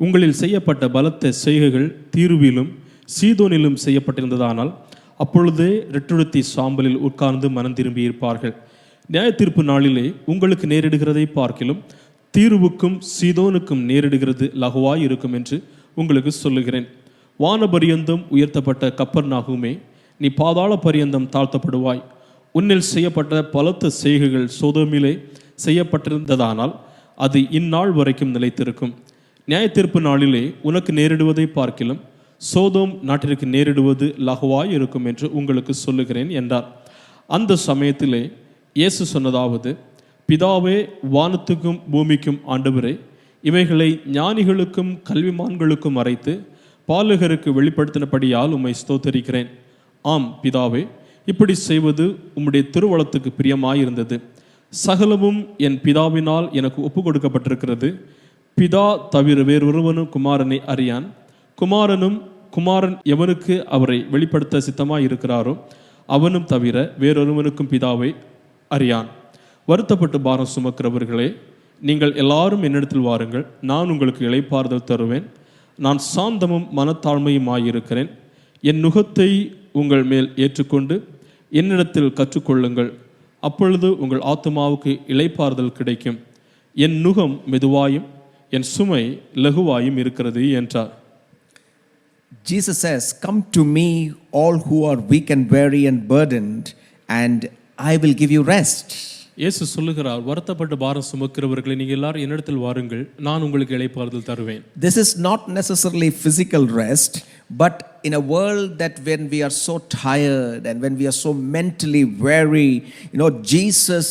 உங்களில் செய்யப்பட்ட பலத்த செய்கைகள் தீருவிலும் சீதோனிலும் செய்யப்பட்டிருந்ததானால் அப்பொழுதே ரெட்டுடுத்தி சாம்பலில் உட்கார்ந்து மனம் திரும்பி இருப்பார்கள். நியாய தீர்ப்பு நாளிலே உங்களுக்கு நேரிடுகிறதை பார்க்கிலும் தீருவுக்கும் சீதோனுக்கும் நேரிடுகிறது லகுவாய் இருக்கும் என்று உங்களுக்கு சொல்லுகிறேன். வானபரியந்தம் உயர்த்தப்பட்ட கப்பர்நாகுமே, நீ பாதாள பரியந்தம் தாழ்த்தப்படுவாய். உன்னில் செய்யப்பட்ட பலத்த செய்கைகள் சோதோமிலே செய்யப்பட்டிருந்ததானால் அது இந்நாள் வரைக்கும் நிலைத்திருக்கும். நியாய தீர்ப்பு நாளிலே உனக்கு நேரிடுவதை பார்க்கிலும் சோதோம் நாட்டிற்கு நேரிடுவது லகுவாய் இருக்கும் என்று உங்களுக்கு சொல்லுகிறேன் என்றார். அந்த சமயத்திலே இயேசு சொன்னதாவது, பிதாவே, வானத்துக்கும் பூமிக்கும் ஆண்டவரே, இவைகளை ஞானிகளுக்கும் கல்விமான்களுக்கும் மறைத்து பாலகருக்கு வெளிப்படுத்தினபடியால் உம்மை ஸ்தோத்தரிக்கிறேன். ஆம் பிதாவே, இப்படி செய்வது உம்முடைய திருவளத்துக்கு பிரியமாயிருந்தது. சகலமும் என் பிதாவினால் எனக்கு ஒப்பு கொடுக்கப்பட்டிருக்கிறது. பிதா தவிர வேறொருவனும் குமாரனை அறியான். குமாரன் எவனுக்கு அவரை வெளிப்படுத்த சித்தமாய் இருக்கிறாரோ அவனும் தவிர வேறொருவனுக்கும் பிதாவை அறியான். வருத்தப்பட்டு பாரம் சுமக்கிறவர்களே, நீங்கள் எல்லாரும் என்னிடத்தில் வாருங்கள், நான் உங்களுக்கு இளைப்பாறுதல் தருவேன். நான் சாந்தமும் மனத்தாழ்மையுமாயிருக்கிறேன். என் நுகத்தை உங்கள் மேல் ஏற்றுக்கொண்டு என்னிடத்தில் கற்றுக்கொள்ளுங்கள், அப்பொழுது உங்கள் ஆத்துமாவுக்கு இளைப்பாறுதல் கிடைக்கும். என் நுகம் மெதுவாயும் என் சுமை லகுவாயும் இருக்கிறது என்றார். Jesus says, "Come to me, all who are weak and weary and burdened, and I will give you rest." இயேசு சொல்லுகிறார், வருத்தப்பட்டு பாரம் சுமக்கிறவர்களை நீங்கள் எல்லாரும் என்னிடத்தில் வாருங்கள், நான் உங்களுக்கு இளைப்பாறுதல் தருவேன். This is not necessarily physical rest, but in a world that when we are so tired and when we are so mentally weary, Jesus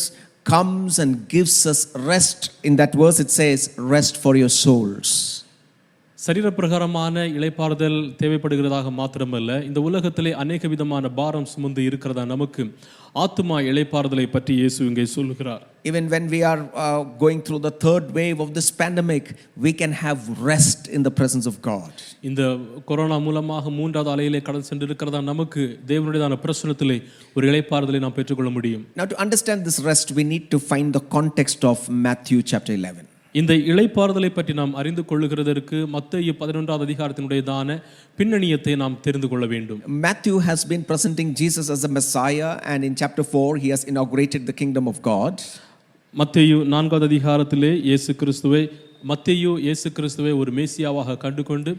comes and gives us rest. In that verse it says, rest for your souls. சரீரப்பிரகாரமான இளைப்பாறுதல் தேவைப்படுகிறதாக மாத்திரமல்ல, இந்த உலகத்திலே அநேக விதமான பாரம் சுமந்து இருக்கிறதா நமக்கு ஆத்துமா இளைப்பாறுதலை பற்றி இயேசு இங்கே சொல்லுகிறார். Even when we are going through the third wave of this pandemic, we can have rest in the presence of God. இந்த கொரோனா மூலமாக மூன்றாவது அலையிலே கடந்து சென்று இருக்கிறதா நமக்கு தேவனுடையதான பிரசன்னத்திலே ஒரு இளைப்பாறுதலை நாம் பெற்றுக்கொள்ள முடியும். Now to understand this rest, we need to find the context of Matthew chapter 11. இந்த இளைப்பாறுதலை பற்றி நாம் அறிந்து கொள்ளுகிறதற்கு மத்தேயு 11வது அதிகாரத்தினுடையதான பின்னணியத்தை நாம் தெரிந்து கொள்ள வேண்டும். Matthew has been presenting Jesus as a Messiah, and in chapter 4 he has inaugurated the kingdom of God. மத்தேயு 4வது அதிகாரத்திலே மத்தேயு இயேசு கிறிஸ்துவை ஒரு மேசியாவாக கண்டுகொண்டு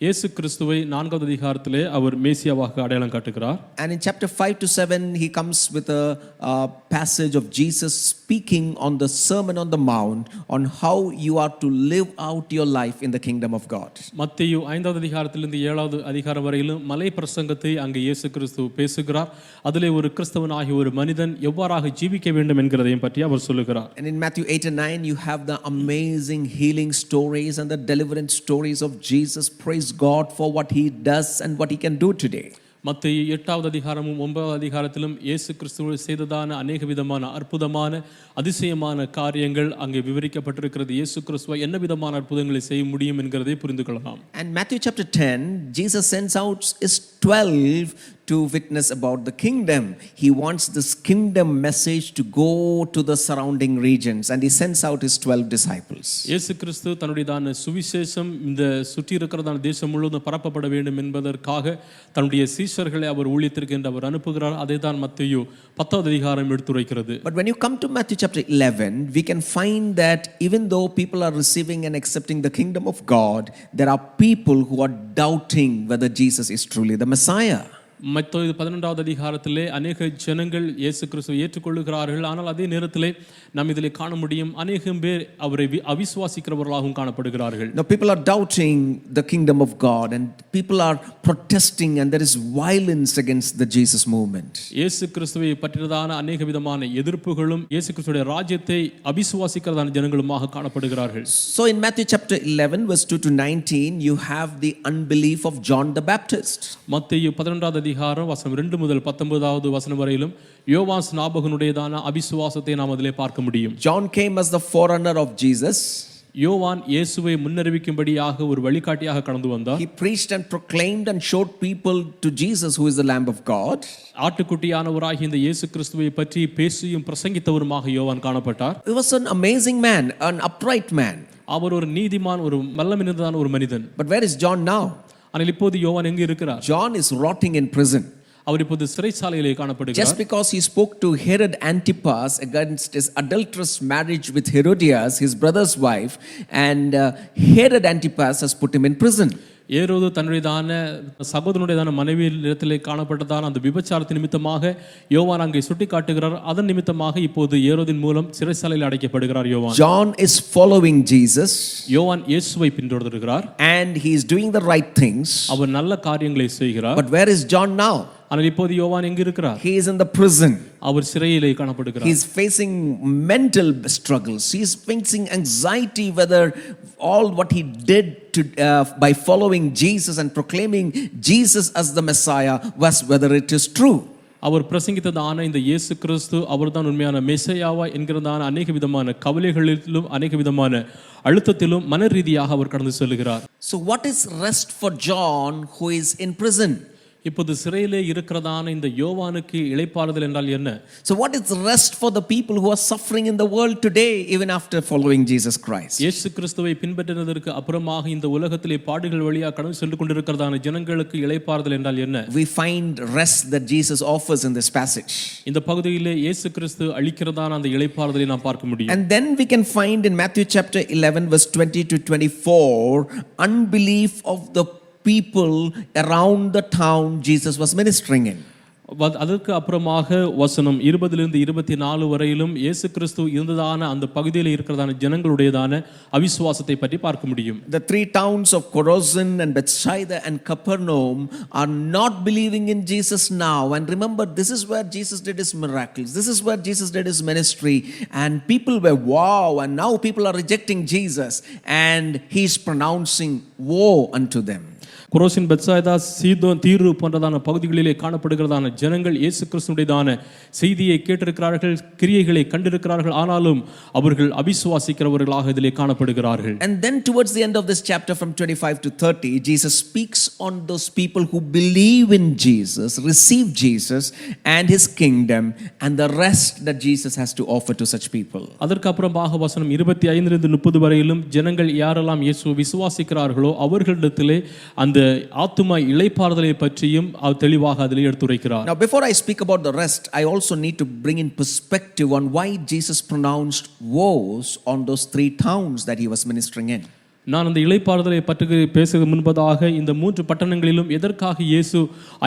இயேசு கிறிஸ்துவை 4வது அதிகாரத்திலே அவர் மேசியாவாக அடையாளம் காட்டுகிறார். And in chapter 5 to 7 he comes with a passage of Jesus speaking on the Sermon on the Mount on how you are to live out your life in the kingdom of God. மத்தேயு 5வது அதிகாரத்திலிருந்து 7வது அதிகாரம் வரையிலும் மலை பிரசங்கத்தை அங்கே இயேசு கிறிஸ்து பேசுகிறார். அதிலே ஒரு கிறிஸ்தவனாகிய ஒரு மனிதன் எவ்வாறாக ஜீவிக்க வேண்டும் என்கிறதையும் பற்றி அவர் சொல்லுகிறார். And in Matthew 8 and 9 you have the amazing healing stories and the deliverance stories of Jesus. Praise praise God for what he does and what he can do today. மத்தேயு 8வது அதிகாரமும் 9வது அதிகாரத்திலும் இயேசு கிறிஸ்து செய்ததான அநேக விதமான அற்புதமான அதிசயமான காரியங்கள் அங்கே விவரிக்கப்பட்டிருக்கிறது. இயேசு கிறிஸ்து என்ன விதமான அற்புதங்களை செய்ய முடியும் என்கிறதை புரிந்து கொள்ளலாம். And Matthew chapter 10, Jesus sends out his 12 to witness about the kingdom. He wants this kingdom message to go to the surrounding regions, and he sends out his 12 disciples. இயேசு கிறிஸ்து தன்னுடைய சுவிசேஷம் இந்த சுற்றி இருக்கிறதான தேசம் முழுவதும் பரப்பப்பட வேண்டும் என்பதற்காக தன்னுடைய சீஷர்களை அவர் ஊழியத்திற்கு என்று அவர் அனுப்புகிறார். அதை தான் மத்தேயு 10வது அதிகாரம் எடுத்துரைக்கிறது. But when you come to Matthew chapter 11, we can find that even though people are receiving and accepting the kingdom of God, there are people who are doubting whether Jesus is truly the Messiah. மத்தேயு 11வது அதிகாரத்திலே அநேக ஜனங்கள் இயேசு கிறிஸ்துவை ஏற்றுக்கொள்ளுகிறார்கள். ஆனால் அதே நேரத்திலே நாம் இதிலே காண முடியும் அநேகம் பேர் அவரை அவிசுவாசிக்கிறவர்களாகவும் காணப்படுகிறார்கள். Now people are doubting the kingdom of God, and people are protesting, and there is violence against the Jesus movement. இயேசு கிறிஸ்துவை பற்றியதான அநேக விதமான எதிர்ப்புகளும் இயேசு கிறிஸ்துவின் ராஜ்யத்தை அவிசுவாசிக்கிறதான ஜனங்களுமாக காணப்படுகிறார்கள். So in Matthew chapter 11 verse 2 to 19, you have the unbelief of John the Baptist. மத்தேயு 11வது அதிகாரம் வசனம் 2 முதல் 19வது வசனம் வரையிலும் யோவான் ஸ்நாபகனுடையதான அவிசுவாசத்தை நாம் அதிலே பார்க்க முடியும். John came as the forerunner of Jesus. யோவான் இயேசுவை முன்னறிவிக்கும்படியாக ஒரு வழிகாட்டியாக கடந்து வந்தார். He preached and proclaimed and showed people to Jesus, who is the Lamb of God. ஆட்டுக்குட்டியானவராகிய இந்த இயேசு கிறிஸ்துவை பற்றி பேசியும் பிரசங்கித்தவருமாக யோவான் காணப்பட்டார். He was an amazing man, an upright man. அவர் ஒரு நீதிமான், ஒரு நல்ல ஒரு மனிதன். But where is John now? ஆனால் இப்போது யோவான் எங்கே இருக்கிறார்? John is rotting in prison. அவர் இப்போது சிறைச்சாலையிலே காணப்படுகிறார். Just because he spoke to Herod Antipas against his adulterous marriage with Herodias, his brother's wife, and Herod Antipas has put him in prison. ஏரோது தன்னுடையதான சகோதரனுடையதான மனைவியிடத்திலே காணப்பட்டதான அந்த விபச்சாரத்தின் நிமித்தமாக யோவான் அங்கே சுட்டி காட்டுகிறார். அதன் நிமித்தமாக இப்போது ஏரோதின் மூலம் சிறைச்சாலையில் அடைக்கப்படுகிறார் யோவான். John is following Jesus. யோவான் இயேசுவை பின்தொடர்கிறார். And he is doing the right things. அவர் நல்ல காரியங்களை செய்கிறார். But where is John now? ஆனால் இப்போது யோவான் எங்க இருக்கிறார்? He is in the prison. அவர் சிறையிலே காணப்படுகிறார். He is facing mental struggles. He is facing anxiety whether all what he did to by following Jesus and proclaiming Jesus as the Messiah was whether it is true. அவர் பிரசங்கித்ததான இந்த இயேசு கிறிஸ்து அவர்தான் உண்மையான மெசியாவா என்கிறதான அநேக விதமான கவலைகளிலும் அநேக விதமான அழுத்தத்திலும் மன ரீதியாக அவர் கடந்து செல்கிறார். So what is rest for John who is in prison? இப்போது சிறையிலே இருக்கிறதான இந்த யோவானுக்கு இளைப்பாறுதல் என்றால் என்ன? So what is rest for the people who are suffering in the world today even after following Jesus Christ? இயேசு கிறிஸ்துவை பின்பற்றினதற்கு அப்புறமாக இந்த உலகத்திலே பாடுகள் வழியாக கடந்து சென்று கொண்டிருக்கிறதான ஜனங்களுக்கு இளைப்பாறுதல் என்றால் என்ன? We find rest that Jesus offers in this passage. இந்த பகுதியிலே இயேசு கிறிஸ்து அளிக்கிறதான அந்த இளைப்பாறுதலை நாம் பார்க்க முடியும். And then we can find in Matthew chapter 11 verse 20 to 24 unbelief of the people around the town Jesus was ministering in. அதற்கு அப்புறமாக வசனம் 20லிருந்து 24 வரையிலும் இயேசு கிறிஸ்து இருந்ததான அந்த பகுதியில் இருக்கிறதான ஜனங்களுடையதான அவிசுவாசத்தை பற்றி பார்க்க முடியும். The three towns of Chorazin and Bethsaida and Capernaum are not believing in Jesus now. And remember, this is where Jesus did his miracles. This is where Jesus did his ministry. And people were wow. And now people are rejecting Jesus. And he's pronouncing woe unto them. Chorazin, Bethsaida, Sidon, Tyre போன்றதான பகுதிகளிலே காணப்படுகிறதான ஜனங்கள் இயேசு கிறிஸ்துவினுடையதான செய்தியை கேட்டிருக்கிறார்கள், கிரியைகளை கண்டிருக்கிறார்கள். ஆனாலும் அவர்கள் அவிசுவாசிக்கிறவர்களாக இதிலே காணப்படுகிறார்கள். And then towards the end of this chapter from 25 to 30, Jesus speaks on those people who believe in Jesus, receive Jesus and his kingdom, and the rest that Jesus has to offer to such people. அதற்கு அப்புறமாக வசனம் 25லிருந்து 30 வரையிலும் ஜனங்கள் யாரெல்லாம் இயேசுவை விசுவாசிக்கிறார்களோ அவர்களிடத்திலே அந்த ஆத்தும இளைப்பாறுதலை பற்றியும் தெளிவாக அதிலே எடுத்துரைக்கிறார். Now before I speak about the rest, I also need to bring in perspective on why Jesus pronounced woes on those three towns that he was ministering in. நான் அந்த இளைப்பாறுதலை பற்றி பேசுவது முன்பதாக இந்த 3 பட்டணங்களிலும் எதற்காக இயேசு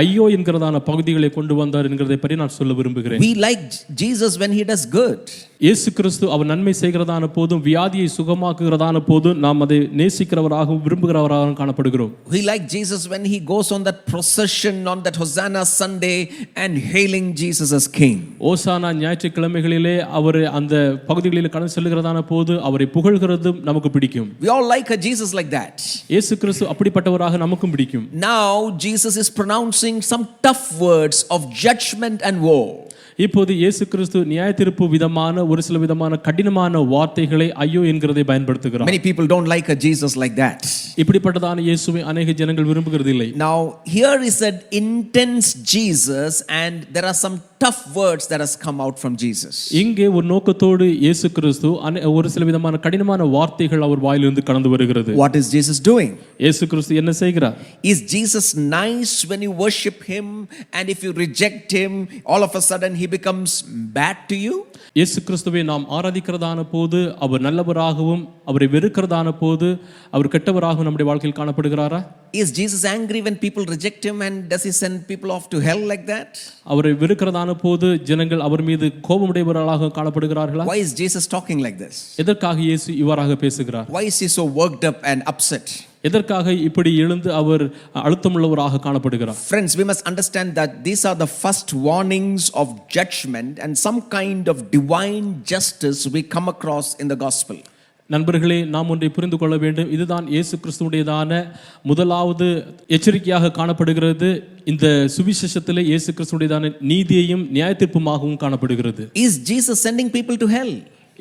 ஐயோ என்கிறதான பகுதிகளை கொண்டு வந்தார் என்கிறதை பற்றி நான் சொல்ல விரும்புகிறேன். We like Jesus when he does good. இயேசு கிறிஸ்து அவர் நன்மை செய்கிறதான போதும் வியாதியை சுகமாக்குகிறதான போதும் நாம் அதை நேசிக்கிறவராகவும் விரும்புகிறவராகவும் காணப்படுகிறோம். We like Jesus when he goes on that procession on that Hosanna Sunday and hailing Jesus as king. ஓசானா ஞாயிற்றுக்கிழமைகளிலே அவர் அந்த பகுதிகளில் கடந்து செல்கிறதான போது அவரை புகழ்கிறதும் நமக்கு பிடிக்கும். We all like like a Jesus like that. இயேசு கிறிஸ்து அப்படிப்பட்டவராக நமக்கும் பிடிக்கும். Now Jesus is pronouncing some tough words of judgment and woe. இப்போது இயேசு கிறிஸ்து நியாயத்தீர்ப்பு விதமான ஒரு சில விதமான கடினமான வார்த்தைகளை ஐயோ என்கிறதை பயன்படுத்துகிறார். Many people don't like a Jesus like that. இப்படிப்பட்டதான இயேசுவை अनेक ஜனங்கள் விரும்புகிறதில்லை. Now here is an intense Jesus and there are some tough words that has come out from Jesus. இங்கே ஒரு நோக்கத்தோடு இயேசு கிறிஸ்து ஒரு சில விதமான கடினமான வார்த்தைகள் அவர் வாயிலிருந்து கடந்து வருகிறது. What is Jesus doing? இயேசு கிறிஸ்து என்ன செய்கிறார்? Is Jesus nice when you worship him and if you reject him all of a sudden he becomes bad to you? இயேசு கிறிஸ்துவை நாம் ஆராதிக்கிறதான போது அவர் நல்லவராகவும் அவரை வெறுக்கிறதான போது அவர் கெட்டவராகவும் நம்முடைய வாழ்க்கையில் காணப்படுகிறாரா? Is Jesus angry when people reject him and does he send people off to hell like that? அவரை வெறுக்கிறதான போது ஜனங்கள் அவர் மீது கோபமுடையவர்களாக காணப்படுகிறார்களா? Why is Jesus talking like this? எதற்காக இயேசு இவ்வாறாக பேசுகிறார்? Why is he so worked up and upset? எதற்காக இப்படி எழுந்து அவர் அழுத்தமுள்ளவராக காணப்படுகிறார்? Friends, we must understand that these are the first warnings of judgment and some kind of divine justice we come across in the gospel. நண்பர்களே, நாம் ஒன்றை புரிந்து கொள்ள வேண்டும். இதுதான் இயேசு கிறிஸ்துவுடையதான முதலாவது எச்சரிக்கையாக காணப்படுகிறது. இந்த சுவிசேஷத்திலே இயேசு கிறிஸ்துவுடையதான நீதியையும் நியாயத்தீர்ப்புமாகவும் காணப்படுகிறது. Is Jesus sending people to hell?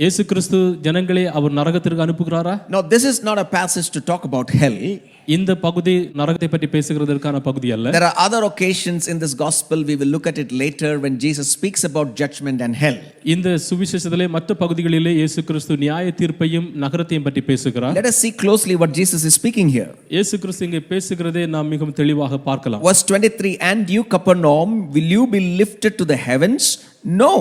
இயேசு கிறிஸ்து ஜனங்களே அவர் நரகத்திற்கு அனுப்புகிறாரா? Now this is not a passage to talk about hell. இந்த பகுதி நரகத்தை பற்றி பேசுகிறதற்கான பகுதி அல்ல. There are other occasions in this gospel, we will look at it later, when Jesus speaks about judgment and hell. இந்த சுவிசேஷத்திலே மற்ற பகுதிகளிலே இயேசு கிறிஸ்து நியாய தீர்ப்பையும் நரகத்தையும் பற்றி பேசுகிறார். Let us see closely what Jesus is speaking here. இயேசு கிறிஸ்து இங்கே பேசுகிறதை நாம் மிகவும் தெளிவாக பார்க்கலாம். Verse 23, and you Capernaum, will you be lifted to the heavens? No,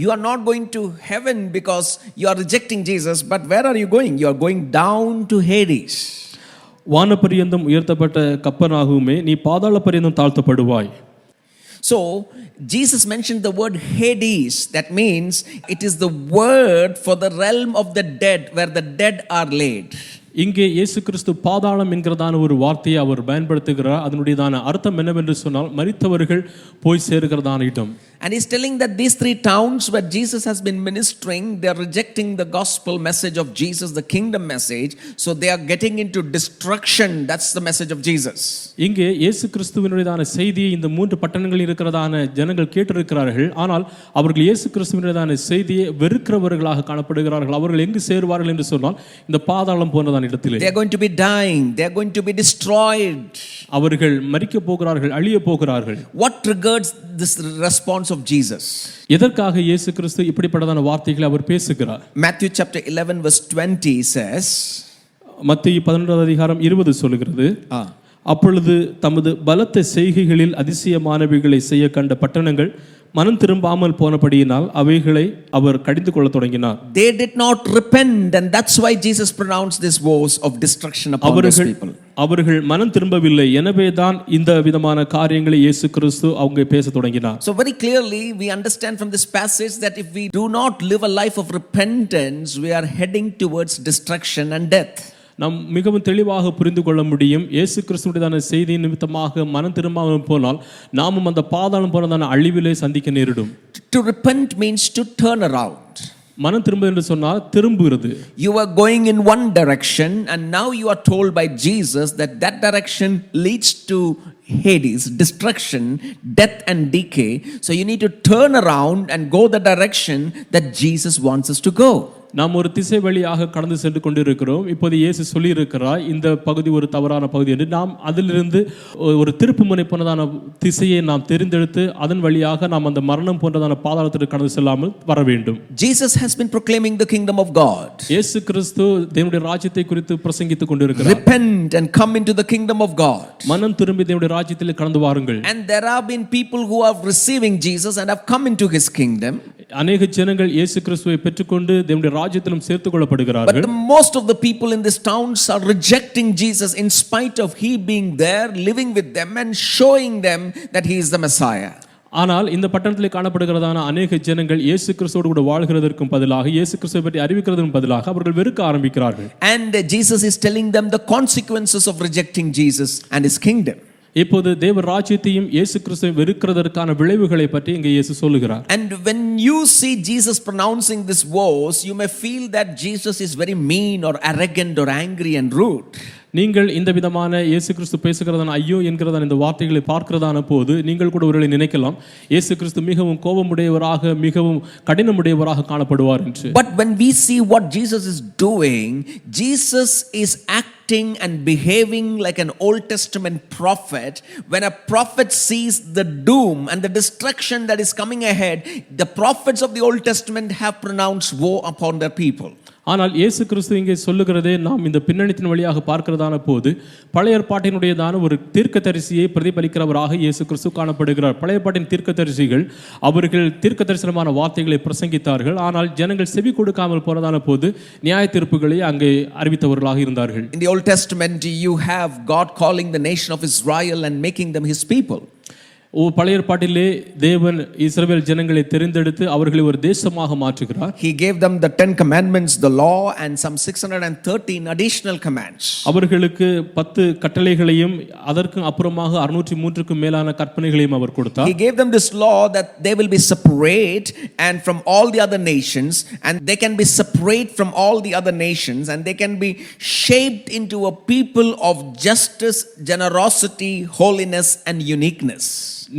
you are not going to heaven because you are rejecting Jesus, but where are you going? You are going down to Hades. வானபரியந்தம் உயர்த்தப்பட்ட கப்பர்நாகுமே, நீ பாதாள பரியந்தம் தாழ்த்தப்படுவாய். So Jesus mentioned the word Hades. That means it is the word for the realm of the dead, where the dead are laid. இங்கே இயேசு கிறிஸ்து பாதாளம் என்கிறதான ஒரு வார்த்தையை அவர் பயன்படுத்துகிறார். அதனுடையதான அர்த்தம் என்னவென்று சொன்னால் மரித்தவர்கள் போய் சேருகிறதான இடம். And he's telling that these three towns where Jesus has been ministering, they are rejecting the gospel message of Jesus, the kingdom message, so they are getting into destruction. That's the message of Jesus. இங்கே இயேசு கிறிஸ்துவினுடையதான செய்தியை இந்த மூன்று பட்டணங்களில் இருக்கிறதான ஜனங்கள் கேட்டிருக்கிறார்கள். ஆனால் அவர்கள் இயேசு கிறிஸ்துவினுடையதான செய்தியை வெறுக்கிறவர்களாக காணப்படுகிறார்கள். அவர்கள் எங்கு சேருவார்கள் என்று சொன்னால் இந்த பாதாளம் போன்றதான இடத்திலே. They are going to be dying, they are going to be destroyed. அவர்கள் மரிக்க போகிறார்கள், அழிய போகிறார்கள். What triggers this response of Jesus? எதற்காக இயேசு கிறிஸ்து இப்படிப்பட்டதான வார்த்தைகளை அவர் பேசுகிறார்? Matthew chapter 11 verse 20 says, மத்தேயு 11 அதிகாரம் 20 சொல்லுகிறது, அப்பொழுது தமது பலத்த செய்கைகளில் அதிசயமானவைகளை செய்ய கண்ட பட்டணங்கள் மனம் திரும்பாமல் போனபடியினால் அவைகளை அவர் கடிந்து கொள்ள தொடங்கினார். They did not repent, and that's why Jesus pronounced this woes of destruction upon those people. அவர்கள் மனம் திரும்பவில்லை, எனவே தான் இந்த விதமான காரியங்களை இயேசு கிறிஸ்து அவங்க பேச தொடங்கினார். So very clearly we understand from this passage that if we do not live a life of repentance, we are heading towards destruction and death. நாம் மிகவும் தெளிவாக புரிந்து கொள்ள முடியும். இயேசு கிறிஸ்துவின் செய்தி நிமித்தமாக மனம் திரும்பாமல் போனால் நாமும் அந்த பாதாளம் போனதான அழிவிலே சந்திக்க நேரிடும். To repent means to turn around. மனம் திரும்ப என்று சொன்னால் திரும்புகிறது. You were going in one direction and now you are told by Jesus that that direction leads to Hades, destruction, death and decay. So you need to turn around and go the direction that Jesus wants us to go. நாம் ஒரு திசை வழியாக கடந்து சென்று கொண்டிருக்கிறோம். இப்போது இயேசு சொல்லி இருக்கிறார் இந்த பகுதி ஒரு தவறான பகுதி என்று. நாம் அதிலிருந்து ஒரு திருப்பு முனை போனதான திசையை நாம் தெரிந்தெடுத்து அதன் வழியாக நாம் அந்த மரணம் போன்றதான பாதாளத்திற்கு கடந்து செல்லாமல் வர வேண்டும். Jesus has been proclaiming the kingdom of God. இயேசு கிறிஸ்து தேவனுடைய ராஜ்யத்தை குறித்து பிரசங்கித்துக் கொண்டிருக்கிறார். Repent and come into the kingdom of God. மனம் திரும்பி தேவனுடைய ராஜ்யத்திலே கடந்து வாருங்கள். And there have been people who are receiving Jesus and have come into his kingdom. அநேக ஜனங்கள் இயேசு கிறிஸ்துவை பெற்றுக்கொண்டு தேவனுடைய ராஜ்யத்திலும் சேர்த்துக் கொள்ளப்படுகிறார்கள். But most of the people in these towns are rejecting Jesus in spite of he being there, living with them and showing them that he is the Messiah. ஆனால் இந்த பட்டணத்திலே காணப்படுகிறதான அநேக ஜனங்கள் இயேசு கிறிஸ்துவோடு கூட வாழ்கிறதற்கும் பதிலாக இயேசு கிறிஸ்துவை பற்றி அறிவிக்கிறதற்கும் பதிலாக அவர்கள் வெறுக்க ஆரம்பிக்கிறார்கள். And Jesus is telling them the consequences of rejecting Jesus and his kingdom. இப்போது தேவ ராஜ்யத்தையும் இயேசு கிறிஸ்துவை வெறுக்கிறதற்கான விளைவுகளை பற்றி இங்கே இயேசு சொல்லுகிறார். And when you see Jesus pronouncing this verse, you may feel that Jesus is very mean or arrogant or angry and rude. நீங்கள் இந்த விதமான இயேசு கிறிஸ்து பேசுகிறதான ஐயோ என்கிறதான இந்த வார்த்தைகளை பார்க்கிறதான போது நீங்கள் கூட ஒருவேளை நினைக்கலாம் இயேசு கிறிஸ்து மிகவும் கோபமுடையவராக மிகவும் கடினமுடையவராக காணப்படுவார் என்று. But when we see what Jesus is doing, Jesus is acting and behaving like an Old Testament prophet. When a prophet sees the doom and the destruction that is coming ahead, the prophets of the Old Testament have pronounced woe upon their people. ஆனால் இயேசு கிறிஸ்து இங்கே சொல்லுகிறதே நாம் இந்த பின்னணித்தின் வழியாக பார்க்கிறதான போது பழைய ஏற்பாட்டினுடையதான ஒரு தீர்க்கதரிசியை பிரதிபலிக்கிறவராக இயேசு கிறிஸ்து காணப்படுகிறார். பழைய ஏற்பாட்டின் தீர்க்கதரிசிகள் அவர்கள் தீர்க்கதரிசனமான வார்த்தைகளை பிரசங்கித்தார்கள். ஆனால் ஜனங்கள் செவி கொடுக்காமல் போனதான போது நியாய தீர்ப்புகளை அங்கே அறிவித்தவர்களாக இருந்தார்கள். In the Old Testament you have God calling the nation of Israel and making them his people. பழைய ஏற்பாட்டிலே தேவன் இஸ்ரவேல் ஜனங்களை தெரிந்தெடுத்து அவர்களை ஒரு தேசமாக மாற்றுகிறார். He gave them the 10 commandments, the law, and some 613 additional commands. அவர்களுக்கு 10 கட்டளைகளையும் அதற்கு அப்புறமாக 603க்கும் மேலான கற்பனைகளையும் அவர் கொடுத்தார். He gave them this law that they will be separate and from all the other nations, and they can be separate from all the other nations, and they can be shaped into a people of justice, generosity, holiness, and uniqueness.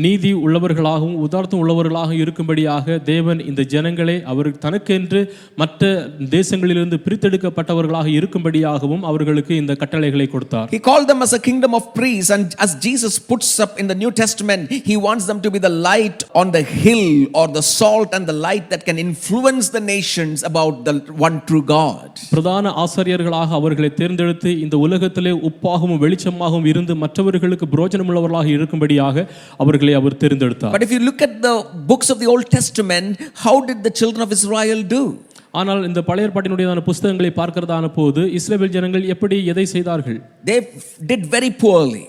நீதி உள்ளவர்களாகவும் உதார்த்தம் உள்ளவர்களாக இருக்கும்படியாக தேவன் இந்த ஜனங்களை அவர் தனக்கென்று மற்ற தேசங்களிலிருந்து பிரித்தெடுக்கப்பட்டவர்களாக இருக்கும்படியாகவும் அவர்களுக்கு இந்த கட்டளைகளை கொடுத்தார். He called them as a kingdom of priests, and as Jesus puts up in the New Testament, he wants them to be the light on the hill or the salt and the light that can influence the nations about the one true God. பிரதான ஆசாரியர்களாக அவர்களை தேர்ந்தெடுத்து இந்த உலகத்திலே உப்பாகவும் வெளிச்சமாகவும் இருந்து மற்றவர்களுக்கு பிரயோஜனமுள்ளவர்களாக இருக்கும்படியாக அவர்களை அவர் தேர்ந்தெடுத்தார். But if you look at the books of the Old Testament, how did the children of Israel do? ஆனால் இந்த பழைய ஏற்பாட்டினுடையதான புத்தகங்களை பார்க்கிறதான போது இஸ்ரவேல் ஜனங்கள் எப்படி எதை செய்தார்கள்? They did very poorly.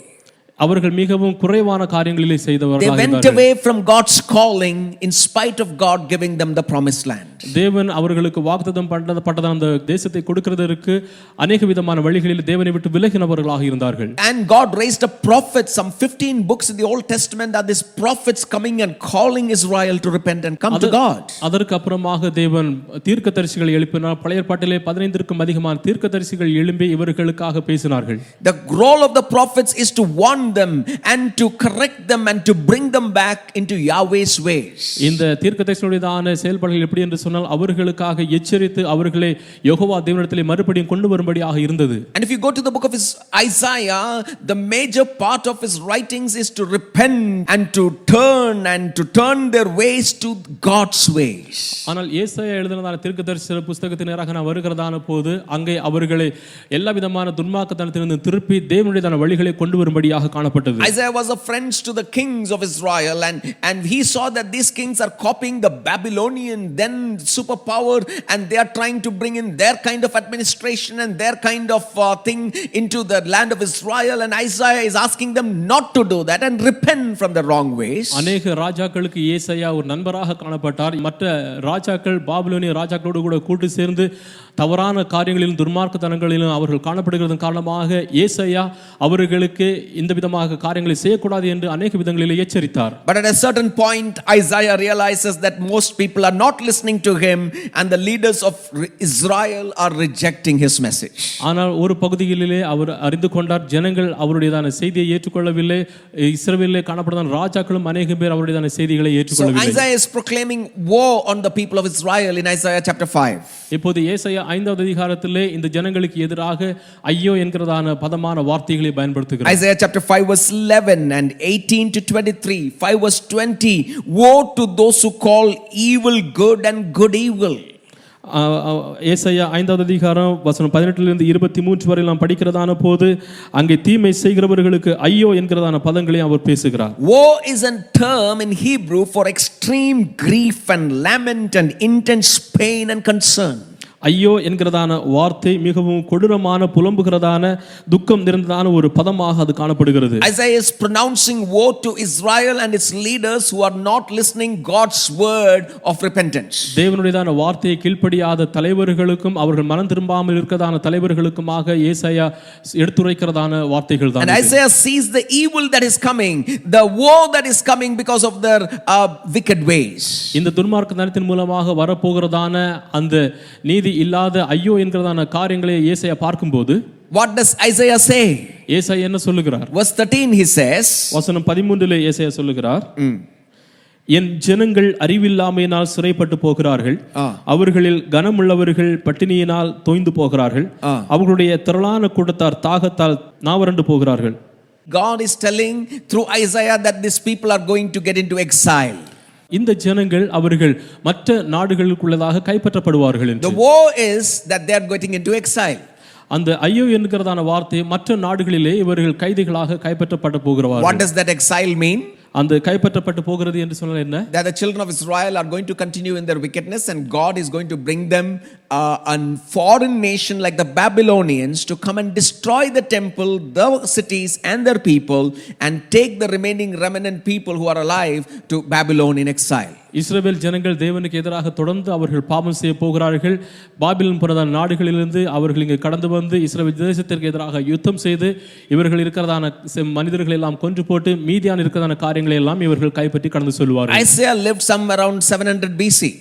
அவர்கள் மிகவும் குறைவான காரியங்களிலே செய்தவர்களாக They went இருந்தார்கள். away from God's calling in spite of God giving them the promised land. தேவன் அவர்களுக்கு வாக்குத்தத்தம் பண்ணப்பட்டதான அந்த தேசத்தை கொடுக்கிறதற்கு अनेक விதமான வழிகளில் தேவனை விட்டு விலகினவர்களாக இருந்தார்கள். And God raised a prophet. Some 15 books in the Old Testament are these prophets coming and calling Israel to repent and come to God. அதற்கு அப்புறமாக தேவன் தீர்க்கதரிசிகளை எழுப்பினார். பழைய ஏற்பாட்டிலே 15க்கும் அதிகமான தீர்க்கதரிசிகள் எழும்பி இவர்களுக்காக பேசினார்கள். The role of the prophets is to warn them and to correct them and to bring them back into Yahweh's ways. இந்த தீர்க்கதரிசிகளுடையதான செயல்பாடுகள் எப்படி என்று சொன்னால் அவர்களுக்காக எச்சரித்து அவர்களை யெகோவா தேவனிடத்திலே மறுபடியும் கொண்டு வரும்படியாக இருந்தது. And if you go to the book of Isaiah, the major part of his writings is to repent and to turn their ways to God's ways. ஆனால் ஏசாயா எழுதினதான தீர்க்கதரிசன புத்தகத்தின் நேராக நான் வருகிறதான போது அங்கே அவர்களை எல்லா விதமான துன்மார்க்கத்தனத்திலிருந்து திருப்பி தேவனுடையதான வழிகளை கொண்டு வரும்படியாக காணப்பட்டது. Isaiah was a friend to the kings of Israel, and he saw that these kings are copying the Babylonian then superpower, and they are trying to bring in their kind of administration and their kind of thing into the land of Israel, and Isaiah is asking them not to do that and repent from the wrong ways. अनेक ராஜாக்களுக்கு ஏசாயா ஒரு நண்பராக காணப்பட்டார். மற்ற ராஜாக்கள் பாபிலோனிய ராஜாக்களோடு கூட கூட்டு சேர்ந்து தவறான காரியங்களிலும் துன்மார்க்கத்தனங்களிலும் அவர்கள் காணப்படுகிறதன் காரணமாக ஏசாயா அவர்களுக்கு இந்த விதமாக காரியங்களை செய்யக்கூடாது என்று अनेक விதங்களில் எச்சரித்தார். But at a certain point Isaiah realizes that most people are not listening to him, and the leaders of Israel are rejecting his message. ஆனால் ஒரு பகுதியிலே அவர் அறிந்து கொண்டார் ஜனங்கள் அவருடையதான செய்தியை ஏற்றுக்கொள்ளவில்லை. இஸ்ரவேலிலே காணப்படுகிற ராஜாக்களும் अनेक பேர் அவருடையதான செய்திகளை So ஏற்றுக்கொள்ளவில்லை. Isaiah is proclaiming war on the people of Israel in Isaiah chapter 5. இப்போது ஏசாயா 5வது அதிகாரத்திலே இந்த ஜனங்களுக்கு எதிராக ஐயோ என்கிறதான பதமான வார்த்தைகளை பயன்படுத்துகிறார். Isaiah chapter 5 verse 11 and 18 to 23, 5 verse 20, woe to those who call evil good and good evil. ஏசாயா 5வது அதிகாரம் வசனம் 18லிருந்து 23 வரை நாம் படிக்கிறதான போது அங்கே தீமை செய்கிறவர்களுக்கு ஐயோ என்கிறதான பதங்களை அவர் பேசுகிறார். Woe is a term in Hebrew for extreme grief and lament and intense pain and concern. ஐயோ என்கிறதான வார்த்தை மிகவும் கொடூரமான புலம்புகிறதான துக்கம் நிறைந்ததான ஒரு பதமாக அது காணப்படுகிறது. Isaiah is pronouncing woe to Israel and its leaders who are not listening God's word of repentance. தேவனுடையதான வார்த்தையை கீழ்ப்படியாத தலைவர்களுக்கும் அவர்கள் மனம் திரும்பாமல் இருக்கிறதான தலைவர்களுக்குமாக ஏசாயா எடுத்துரைக்கிறதான வார்த்தைகள் தான். And Isaiah sees the evil that is coming, the woe that is coming because of their wicked ways. இந்த துன்மார்க்கத்தனத்தின் மூலமாக வரப்போகிறதான அந்த நீதி இல்லாத ஐயோ என்கிறதான காரியங்களை ஏசாயா பார்க்கும்போது What does Isaiah say? ஏசாயா என்ன சொல்லுகிறார்? Verse 13 he says, வசனம் 13 ஏசாயா சொல்லுகிறார், என் ஜனங்கள் அறிவில்லாமையினால் சிறைப்பட்டு போகிறார்கள், அவர்களில் கனமுள்ளவர்கள் பட்டினியினால் தோய்ந்து போகிறார்கள், அவர்களுடைய திரளான கூட்டத்தார் தாகத்தால் நாவறண்டு போகிறார்கள். God is telling through Isaiah that these people are going to get into exile. இந்த ஜனங்கள் அவர்கள் மற்ற நாடுகளுக்குள்ளதாக கைப்பற்றப்படுவார்கள் என்று. The woe is that they are getting into exile. அந்த ஐயோ என்கிறதான வார்த்தை மற்ற நாடுகளிலே இவர்கள் கைதிகளாக கைப்பற்றப்பட போகிறார்கள். What does that exile mean? அந்த கைப்பற்றப்பட்டு போகிறது என்று சொன்னால் என்ன? That the children of Israel are going to continue in their wickedness and God is going to bring them a foreign nation like the Babylonians to come and destroy the temple, the cities and their people and take the remaining remnant people who are alive to Babylon in exile. இஸ்ரவேல் ஜனங்கள் தேவனுக்கு எதிராக தொடர்ந்து அவர்கள் பாவம் செய்ய போகிறார்கள். Babylon போன்ற நாடுகளிலிருந்து அவர்கள் இங்கு கடந்து வந்து இஸ்ரவேல் தேசத்திற்கு எதிராக யுத்தம் செய்து இவர்கள் இருக்கிறதான மனிதர்கள் எல்லாம் கொன்று போட்டு மீதியான இருக்கிறதான காரியங்களை எல்லாம் இவர்கள் கைப்பற்றி கடந்து செல்வார்கள். Isaiah lived somewhere around 700 BC.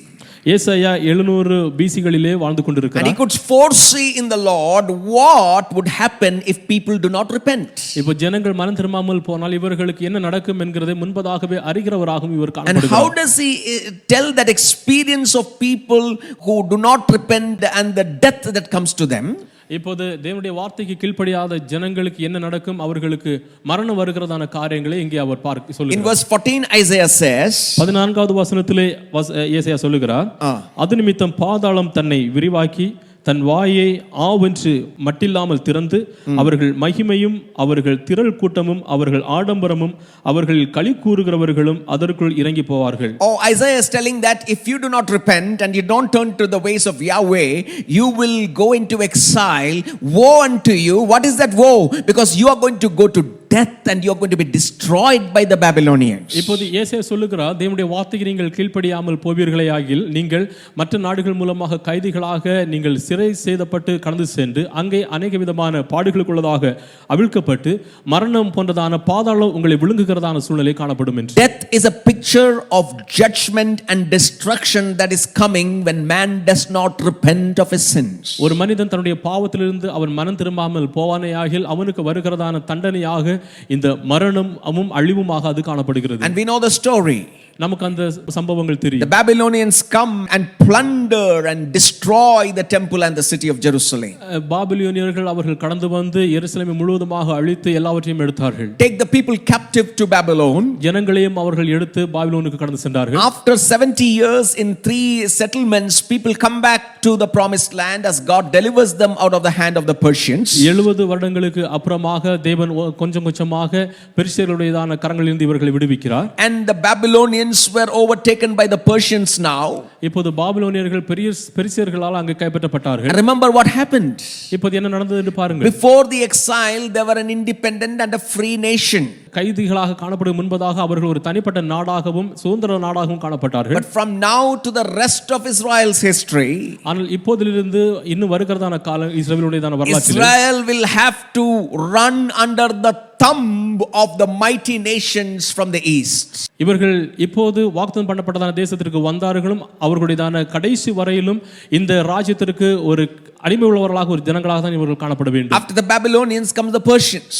ஏசாயா 700 BC-களிலே வாழ்ந்து கொண்டிருக்கிறார். And he could foresee in the Lord what would happen if people do not repent. இப்போ ஜனங்கள் மனம் திரும்பாமல் போனால் இவர்களுக்கு என்ன நடக்கும் என்கிறதை முன்பதாகவே அறிகிறவராகவும் இவர் காணப்படுகிறார். And how does he tell that experience of people who do not repent and the death that comes to them? இப்போது தேவனுடைய வார்த்தைக்கு கீழ்ப்படியாத ஜனங்களுக்கு என்ன நடக்கும், அவர்களுக்கு மரணம் வருகிறதான காரியங்களை இங்கே அவர் சொல்லுகிறார். In verse 14 Isaiah says, 14வது வசனத்திலே ஏசாயா சொல்லுகிறார், அது நிமித்தம் பாதாளம் தன்னை விரிவாக்கி தன் வாயை ஆவென்று மட்டில்லாமல் திறந்து அவர்கள் மகிமையும் அவர்கள் திரள் கூட்டமும் அவர்கள் ஆடம்பரமும் அவர்கள் களி கூறுகிறவர்களும் அதற்குள் இறங்கி போவார்கள். Oh, Isaiah is telling that if you do not repent and you don't turn to the ways of Yahweh, you will go into exile. Woe unto you. What is that woe? Because you are going to go to death and you are going to be destroyed by the Babylonians. இப்போது ஏசாயா சொல்லுகிறார், தேவனுடைய வார்த்தைக்கு நீங்கள் கீழ்ப்படியாமல் போவீர்களேயாகில் நீங்கள் மற்ற நாடுகள் மூலமாக கைதிகளாக நீங்கள் சிறை செய்தப்பட்டு கடந்து சென்று அங்கே அநேக விதமான பாடுகளுக்குள்ளதாக அவிழ்க்கப்பட்டு மரணம் போன்றதான பாதாளம் உங்களை விழுங்குகிறதான சூழ்நிலை காணப்படும் என்று. Death is a picture of judgment and destruction that is coming when man does not repent of his sins. ஒரு மனிதன் தன்னுடைய பாவத்திலிருந்து அவன் மனம் திரும்பாமல் போவானேயாகில் அவனுக்கு வருகிறதான தண்டனையாக இந்த மரணமும் அழிவுமாக அது காணப்படுகிறது. And we know the story. நமக்கு அந்த சம்பவங்கள் தெரியும். The Babylonians come and plunder and destroy the temple and the city of Jerusalem. பாபிலோனியர்கள் அவர்கள் கடந்து வந்து எருசலேமை முழுவதுமாக அழித்து எல்லாவற்றையும் எடுத்தார்கள். Take the people captive to Babylon. ஜனங்களையும் அவர்கள் எடுத்து பாபிலோனுக்கு கடந்து சென்றார்கள். After 70 years in 3 settlements, people come back to the promised land as God delivers them out of the hand of the Persians. 70 வருடங்களுக்கு அப்புறமாக தேவன் கொஞ்சம் கொஞ்சமாக பெர்சியர்களுடையதான கரங்களிலிருந்து இவர்களை விடுவிக்கிறார். And the Babylonians were overtaken by the Persians now. இப்போது பாபிலோனியர்கள் பெர்சியர்களால் அங்கே கைப்பற்றப்பட்டார்கள். And remember what happened. இப்போது என்ன நடந்தது என்று பாருங்கள். Before the exile they were an independent and a free nation. கைதிகளாக காணப்படும் முன்பதாக அவர்கள் ஒரு தனிப்பட்ட நாடாகவும் சுதந்திர நாடாகவும் காணப்பட்டார்கள். But from now to the rest of Israel's history, ஆனால் இப்போதிலிருந்து இன்னும் வருகிறதான காலம் இஸ்ரவேலுடையதான வரலாற்றில் Israel will have to run under the thumb of the mighty nations from the east. இவர்கள் இப்போது வாக்குத்தத்தம் பண்ணப்பட்டதான தேசத்திற்கு வந்தார்களும் அவர்களுடையதான கடைசி வரையிலும் இந்த ராஜ்யத்திற்கு ஒரு அடிமை உள்ளவர்களாக ஒரு ஜனங்களாக தான் இவர்கள் காணப்பட வேண்டும். After the Babylonians come the Persians.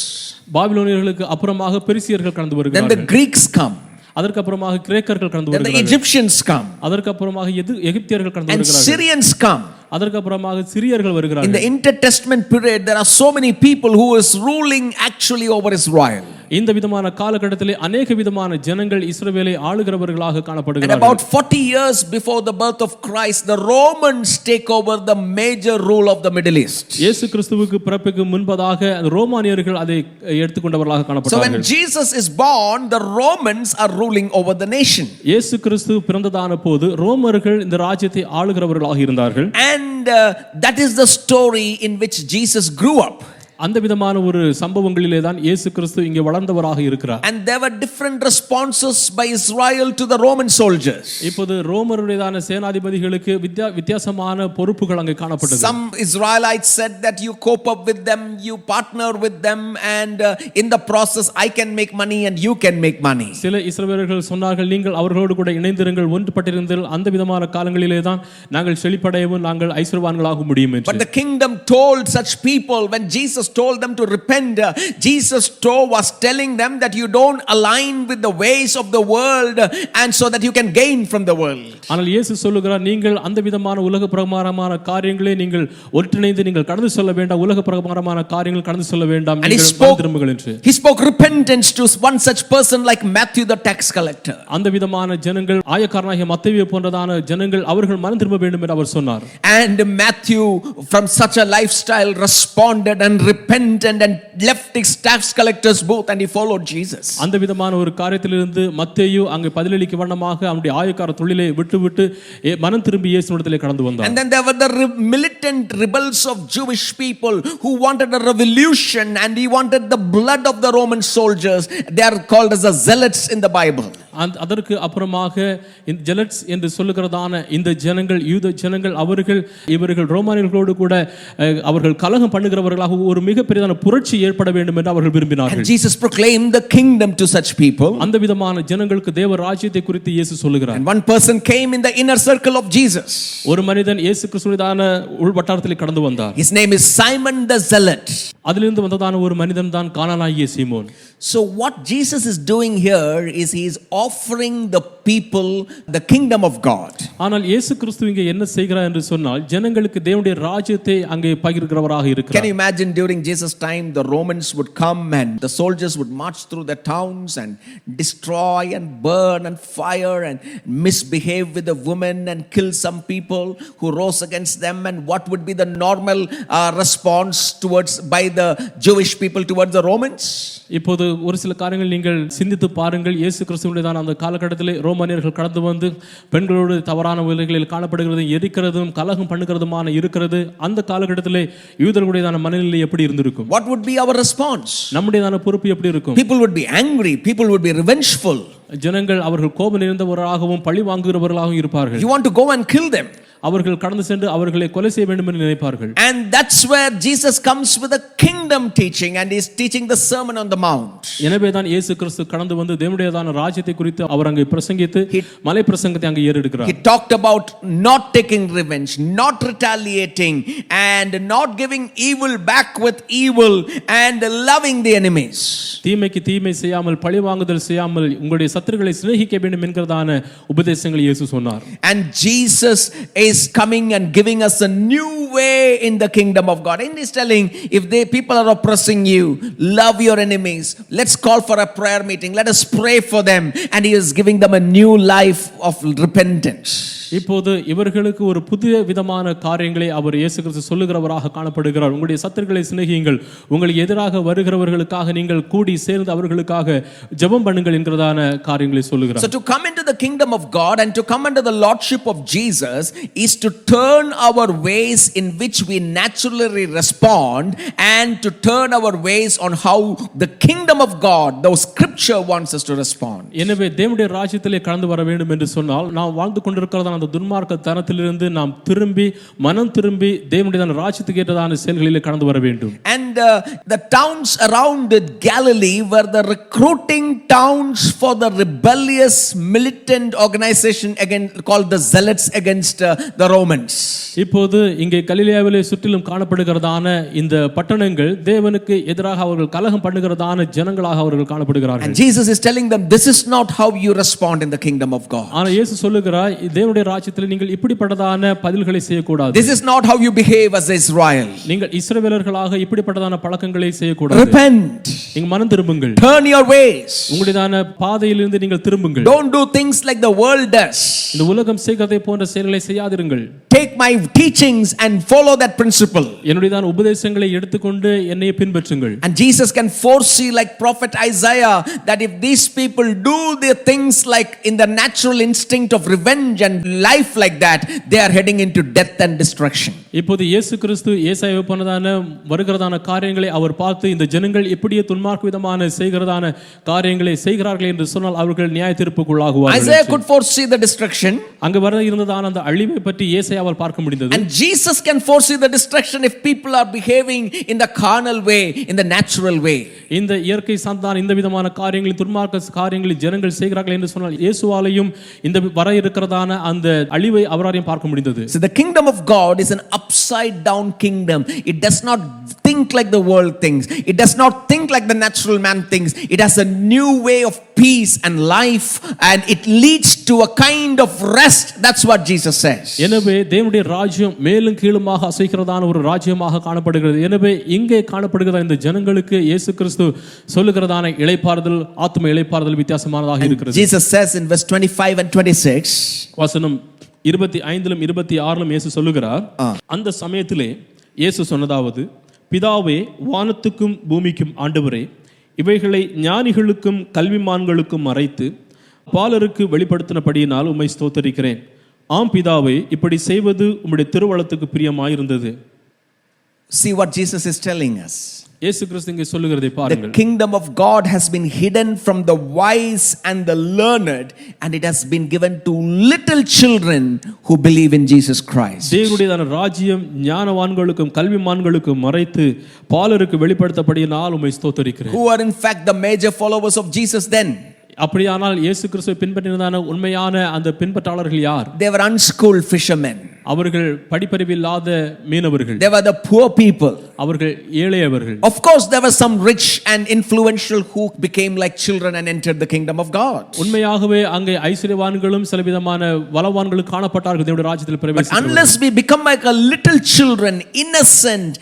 பாபிலோனியர்களுக்கு அப்புறமாக பெர்சியர்கள் கடந்து வருகிறார்கள். Then the Greeks come. அதற்கு அப்புறமாக கிரேக்கர்கள் கடந்து Then the வருகிறார்கள். Egyptians come. அதற்கு அப்புறமாக எகிப்தியர்கள் கடந்து And வருகிறார்கள். Syrians come. அதற்கு அப்புறமாக சிரியர்கள் In வருகிறார்கள். the intertestament period there are so many people who is ruling actually over Israel. இந்த விதமான காலகட்டத்திலே अनेक விதமான ஜனங்கள் இஸ்ரவேலை ஆளுகிறவர்களாக And காணப்படுகிறார்கள். about 40 years before the birth of Christ, the Romans take over the major rule of the Middle East. இயேசு கிறிஸ்துவுக்கு பிறப்புக்கு முன்பதாக ரோமானியர்கள் அதை எடுத்துக்கொண்டவர்களாக So காணப்பட்டார்கள். when Jesus is born, the Romans are ruling over the nation. இயேசு கிறிஸ்து பிறந்ததான போது ரோமர்கள் இந்த ராஜ்யத்தை ஆளுகிறவர்களாக இருந்தார்கள். And And that is the story in which Jesus grew up. அந்த விதமான ஒரு சம்பவங்களிலே தான் இயேசு கிறிஸ்து இங்கே வளர்ந்தவராக இருக்கிறார். And there were different responses by Israel to the Roman soldiers. இப்போது ரோமருடையதான சேனாதிபதிகளுக்கு வித்தியாசமான பொறுப்புகள் அங்கே காணப்பட்டது. Some Israelites said that you cope up with them, you partner with them, and in the process I can make money and you can make money. சில இஸ்ரவேலர்கள் சொன்னார்கள், நீங்கள் அவர்களோடு கூட இணைந்திருங்கள், ஒன்றுபட்டிருங்கள், அந்த விதமான காலங்களிலே தான் நாங்கள் செழிப்படையவும் நாங்கள் ஐஸ்வர்யவான்களாக முடியும் என்று. But the kingdom told such people, when Jesus told them to repent, Jesus was telling them that you don't align with the ways of the world, and so that you can gain from the world. ஆனால் இயேசு சொல்லுகிறார், நீங்கள் அந்த விதமான உலக பிரகாரமான காரியங்களை நீங்கள் ஒன்றிணைந்து நீங்கள் கடந்து செல்ல வேண்டாம், உலக பிரகாரமான காரியங்கள் கடந்து செல்ல வேண்டாம், நீங்கள் திரும்புங்கள் என்று. He spoke repentance to one such person like Matthew the tax collector. அந்த விதமான ஜனங்கள் ஆயக்காரனாகிய மத்தேயு போன்றதான ஜனங்கள் அவர்கள் மனம் திரும்ப வேண்டும் என்று அவர் சொன்னார். And Matthew from such a lifestyle responded and repented and left his tax collector's booth and he followed Jesus. அந்த விதமான ஒரு காரியத்திலிருந்து மத்தேயு அங்கே பதிலளிக்க வண்ணமாக அவருடைய ஆயக்கார தொழிலை விட்டுவிட்டு மனம் திரும்பி இயேசுவிடத்திலே கடந்து வந்தார். And then there were the militant rebels of Jewish people who wanted a revolution and he wanted the blood of the Roman soldiers. They are called as the zealots in the Bible. அதற்கு அப்புறமாக இந்த ஜெலட்ஸ் என்று சொல்லுகிறதான இந்த ஜனங்கள், யூத ஜனங்கள், இவர்கள் ரோமானியர்களோடு கூட அவர்கள் கலகம் பண்ணுகிறவர்களாக ஒரு மிகப்பெரியதான புரட்சி ஏற்பட வேண்டும் என்று அவர்கள் விரும்பினார்கள். And Jesus proclaimed the kingdom to such people. அந்த விதமான ஜனங்களுக்கு தேவ ராஜ்யத்தை குறித்து இயேசு சொல்லுகிறார். And one person came in the inner circle of Jesus. ஒரு மனிதன் இயேசு கிறிஸ்துவின் உள் வட்டாரத்திலே கடந்து வந்தார். His name is Simon the Zealot. அதிலிருந்து வந்ததான ஒரு மனிதன் தான் கானானாகிய சீமோன். So what Jesus is doing here is he is offering the people the kingdom of God. ஆனால் இயேசு கிறிஸ்து இங்கே என்ன செய்கிறார் என்று சொன்னால் ஜனங்களுக்கு தேவனுடைய ராஜ்யத்தை அங்கே பகிர்கிறவராக இருக்கிறார். Can you imagine during Jesus time the Romans would come and the soldiers would march through the towns and destroy and burn and fire and misbehave with the women and kill some people who rose against them, and what would be the normal response towards by the Jewish people towards the Romans? இப்போது ஒரு சில காரியங்கள் நீங்கள் சிந்தித்து பாருங்கள். இயேசு கிறிஸ்துவினுடையதான அந்த காலகட்டத்திலே ரோமானியர்கள் கடந்து வந்து பெண்களோடு தவறான விலைகளில் காணப்படுகிறது, எரிக்கிறதும் கலகம் பண்ணுகிறதுமான இருக்கிறது. அந்த காலகட்டத்திலே யூதர்களுடையதான மனநிலை எப்படி இருந்திருக்கும்? What would be our response? நம்முடையதான பொறுப்பு எப்படி இருக்கும்? People would be angry, people would be revengeful. ஜனங்கள் அவர்கள் கோபம் நிறைந்தவர்களாகவும் பழி வாங்குகிறவர்களாகவும் இருப்பார்கள். You want to go and kill them. அவர்கள் கடந்து சென்று அவர்களை கொலை செய்ய வேண்டும் என்று நினைப்பார்கள். And that's where Jesus comes with a kingdom teaching and is teaching the Sermon on the Mount. எனவே தான் இயேசு கிறிஸ்து கடந்து வந்து தேவனுடையதான ராஜ்யத்தை குறித்து அவர் அங்கே பிரசங்கித்து மலை பிரசங்கத்தை அங்கே ஏறெடுக்கிறார். He talked about not taking revenge, not retaliating, and not giving evil back with evil, and loving the enemies. தீமைக்கு தீமை செய்யாமல் பழி வாங்குதல் செய்யாமல் உங்களுடைய சத்துருக்களை சிநேகிக்க வேண்டும் என்கிறதான உபதேசங்களை இயேசு சொன்னார். And Jesus is coming and giving us a new way in the kingdom of God. And he's telling, if the people are oppressing you, love your enemies. Let's call for a prayer meeting. Let us pray for them. And he is giving them a new life of repentance. இப்போது இவர்களுக்கு ஒரு புதிய விதமான காரியங்களை அவர் இயேசு கிறிஸ்து சொல்லுகிறவராக காணப்படுகிறார். உங்களுடைய சத்துருக்களை சிநேகியுங்கள், உங்களுக்கு எதிராக வருகிறவர்களுக்காக நீங்கள் கூடி சேர்ந்து அவர்களுக்காக ஜெபம் பண்ணுங்கள் என்கிறதான காரியங்களை சொல்லுகிறார். So to come into the kingdom of God and to come under the lordship of Jesus is to turn our ways in which we naturally respond and to turn our ways on how the kingdom of God, the scripture wants us to respond. எனவே தேவனுடைய ராஜ்யத்திலே கடந்து வர வேண்டும் என்று சொன்னால் நாம் வாழ்ந்து கொண்டிருக்கிறதான அந்த துன்மார்க்க தனத்திலிருந்து நாம் திரும்பி மனம் திரும்பி தேவனுடைய ராஜ்யத்துக்கு ஏற்றதான செயல்களிலே கடந்து வர வேண்டும். And the towns around Galilee were the recruiting towns for the rebellious militant organization called the Zealots against the Romans. இப்போது இங்கே கலிலேயாவிலே சுற்றிலும் காணப்படுகிறதான இந்த பட்டணங்கள் தேவனுக்கு எதிராக அவர்கள் கலகம் பண்ணுகிறதான ஜனங்களாக அவர்கள் காணப்படுகிறார்கள். And Jesus is telling them, this is not how you respond in the kingdom of God. ஆனா இயேசு சொல்லுகிறார், தேவனுடைய ராஜ்யத்தில் நீங்கள் இப்படிப்பட்டதான பதில்களை செய்யக்கூடாது. This is not how you behave as Israel. நீங்கள் இஸ்ரவேலர்களாக இப்படிப்பட்டதான பழக்கங்களை செய்யக்கூடாது. Repent. நீங்கள் மனம் திரும்புங்கள். Turn your ways. உங்களுடையதான பாதையிலிருந்து நீங்கள் திரும்புங்கள். Don't do things like the world does. இந்த உலகம் செய்கிறதை போன்ற செயல்களை செய்யாதிருங்கள். Take my teachings and follow that principle. என்னுடையதான உபதேசங்களை எடுத்துக்கொண்டு என்னை பின்பற்றுங்கள். And Jesus can foresee like prophet Isaiah that if these people do their things like in the natural instinct of revenge and life like that, they are heading into death and destruction. இப்போது இயேசு கிறிஸ்து ஏசாயா பண்ணதான வருகிறதான காரியங்களை அவர் பார்த்து இந்த ஜனங்கள் எப்படியே துன்மார்க்க விதமான செய்கிறதான காரியங்களை செய்கிறார்கள் என்று சொன்னால் அவர்கள் நியாய தீர்ப்புக்குள்ளாகுவார்கள். Isaiah could foresee the destruction. அங்க வர இருந்ததான அந்த அழிவை பற்றி ஏசாயாவால் பார்க்க முடிந்தது. And Jesus can foresee the destruction if people are behaving in the carnal way, in the natural way. இந்த இயற்கை சார்ந்தான இந்த விதமான காரியங்களை துன்மார்க்க காரியங்களை ஜனங்கள் செய்கிறார்கள் என்று சொன்னால் இயேசுவாலையும் இந்த வர இருக்கிறதான அந்த அழிவை அவராலையும் பார்க்க முடிந்தது. So the kingdom of God is an upside down kingdom. It does not think like the world thinks. It does not think like the natural man thinks. It has a new way of peace and life, and it leads to a kind of rest. That's what Jesus says. எனவே தேவனுடைய ராஜ்யம் மேலும் கீழுமாக அசைக்கிறதான ஒரு ராஜ்யமாக காணப்படுகிறது. எனவே இங்கே காணப்படுகிற இந்த ஜனங்களுக்கு இயேசு கிறிஸ்து சொல்லுகிறதான இளைப்பாறுதல் ஆத்தும இளைப்பாறுதல் வித்தியாசமானதாக இருக்கிறது. Jesus says in verse 25 and 26, வசனம் 25லும் 26லும் இயேசு சொல்லுகிறார், அந்த சமயத்திலே இயேசு சொன்னதாவது, பிதாவே, வானத்துக்கும் பூமிக்கும் ஆண்டவரே, இவைகளை ஞானிகளுக்கும் கல்விமான்களுக்கும் மறைத்து பாலருக்கு வெளிப்படுத்தினபடியினால் உம்மை ஸ்தோத்தரிக்கிறேன். ஆம் பிதாவே, இப்படி செய்வது உம்முடைய திருவளத்துக்கு பிரியமாயிருந்தது. see what Jesus is telling us. இயேசு கிறிஸ்து இங்கே சொல்லுகிறதை The பாருங்கள். kingdom of God has been hidden from the wise and the learned, and it has been given to little children who believe in Jesus Christ. தேவனுடையதான ராஜ்யம் ஞானவான்களுக்கும் கல்விமான்களுக்கும் மறைத்து பாலருக்கு வெளிப்படுத்தபடியினால் உம்மை ஸ்தோத்தரிக்கிறேன். Who are in fact the major followers of Jesus then? அப்படியானால் இயேசு கிறிஸ்துவை பின்பற்றினதான உண்மையான அந்த பின்பற்றாளர்கள் யார்? They were unschooled fishermen. அவர்கள் படிப்பறிவில்லாத மீனவர்கள். They were the poor people. அவர்கள் ஏழையவர்கள். Of course there were some rich and influential who became like children and entered the kingdom of God. உண்மையாகவே அங்கே ஐஸ்வர்யவான்களும் சில விதமான வளவான்களும் காணப்பட்டார்கள் தேவனுடைய ராஜ்யத்தில் But பிரவேசிக்க. unless we become like a little children, innocent,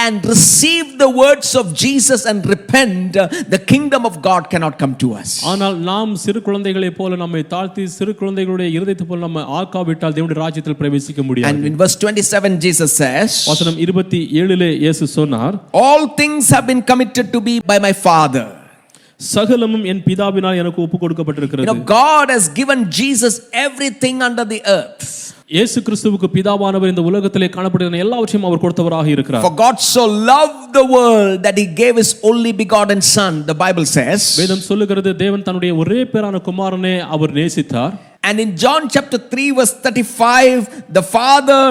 and receive the words of Jesus and repent, the kingdom of God cannot come to us. ஆனால் நாம் சிறு குழந்தைகளைப் போல நம்மை தாழ்த்தி சிறு குழந்தைகளுடைய இருதயத்தை போல நம்ம ஆக்காவிட்டால் தேவனுடைய ராஜ்யத்தில் பிரவேசிக்க முடியாது. And in verse 27 Jesus says, வசனம் 27லே இயேசு சொன்னார், all things have been committed to me by my Father. சகலமும் என் பிதாவினால் எனக்கு ஒப்பு கொடுக்கப்பட்டிருக்கிறது. God has given Jesus everything under the earth. இயேசு கிறிஸ்துவுக்கு பிதாவானவர் இந்த உலகத்திலே காணப்படுகிற எல்லாவற்றையும் அவர் கொடுத்தவராக இருக்கிறார். For God so loved the world that he gave his only begotten son, the Bible says. வேதம் சொல்லுகிறது, தேவன் தன்னுடைய ஒரே பேரான குமாரனை அவர் நேசித்தார். And in John chapter 3 verse 35, the Father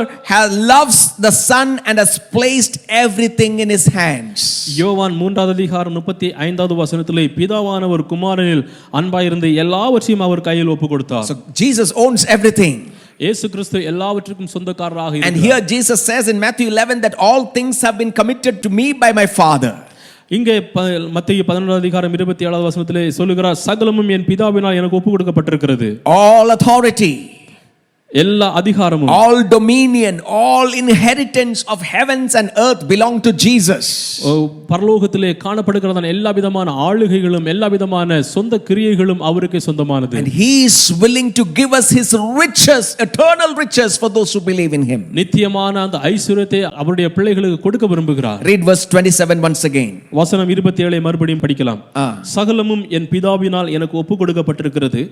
loves the Son and has placed everything in his hands. யோவான் 3வது அதிகாரம் 35வது வசனத்திலே பிதாவானவர் குமாரனில் அன்பாயிருந்து எல்லாவற்றையும் அவர் கையில் ஒப்பு கொடுத்தார். So Jesus owns everything. இயேசு கிறிஸ்து எல்லாவற்றுக்கும் சொந்தக்காரராக இருக்கிறார். And here Jesus says in Matthew 11 that all things have been committed to me by my Father. இங்கே மத்தேயு 11வது அதிகாரம் 27வது வசனத்திலே சொல்லுகிறார், சகலமும் என் பிதாவினால் எனக்கு ஒப்பு கொடுக்கப்பட்டிருக்கிறது. All authority, எல்லா அதிகாரமும், all dominion, all inheritance of heavens and earth belong to Jesus. பரலோகத்திலே காணப்படுகிறதான எல்லா விதமான ஆளுகைகளும் எல்லா விதமான சொந்த கிரியைகளும் அவருக்கே சொந்தமானது. And he is willing to give us his riches, eternal riches for those who believe in him. நித்தியமான அந்த ஐஸ்வரியத்தை அவருடைய பிள்ளைகளுக்கு கொடுக்க விரும்புகிறார். Read verse 27 once again. வசனம் 27 மறுபடியும் படிக்கலாம். சகலமும் என் பிதாவினால் எனக்கு ஒப்பு கொடுக்கப்பட்டிருக்கிறது.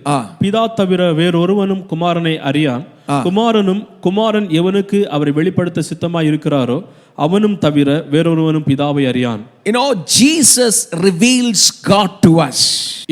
பிதா தவிர வேறொருவனும் குமாரனை அறியான். குமாரனும் குமாரன் எவனுக்கு அவரை வெளிப்படுத்த சித்தமாய் இருக்கிறாரோ அவனும் தவிர வேறொருவனும் பிதாவை அறியான். You know, Jesus reveals God to us.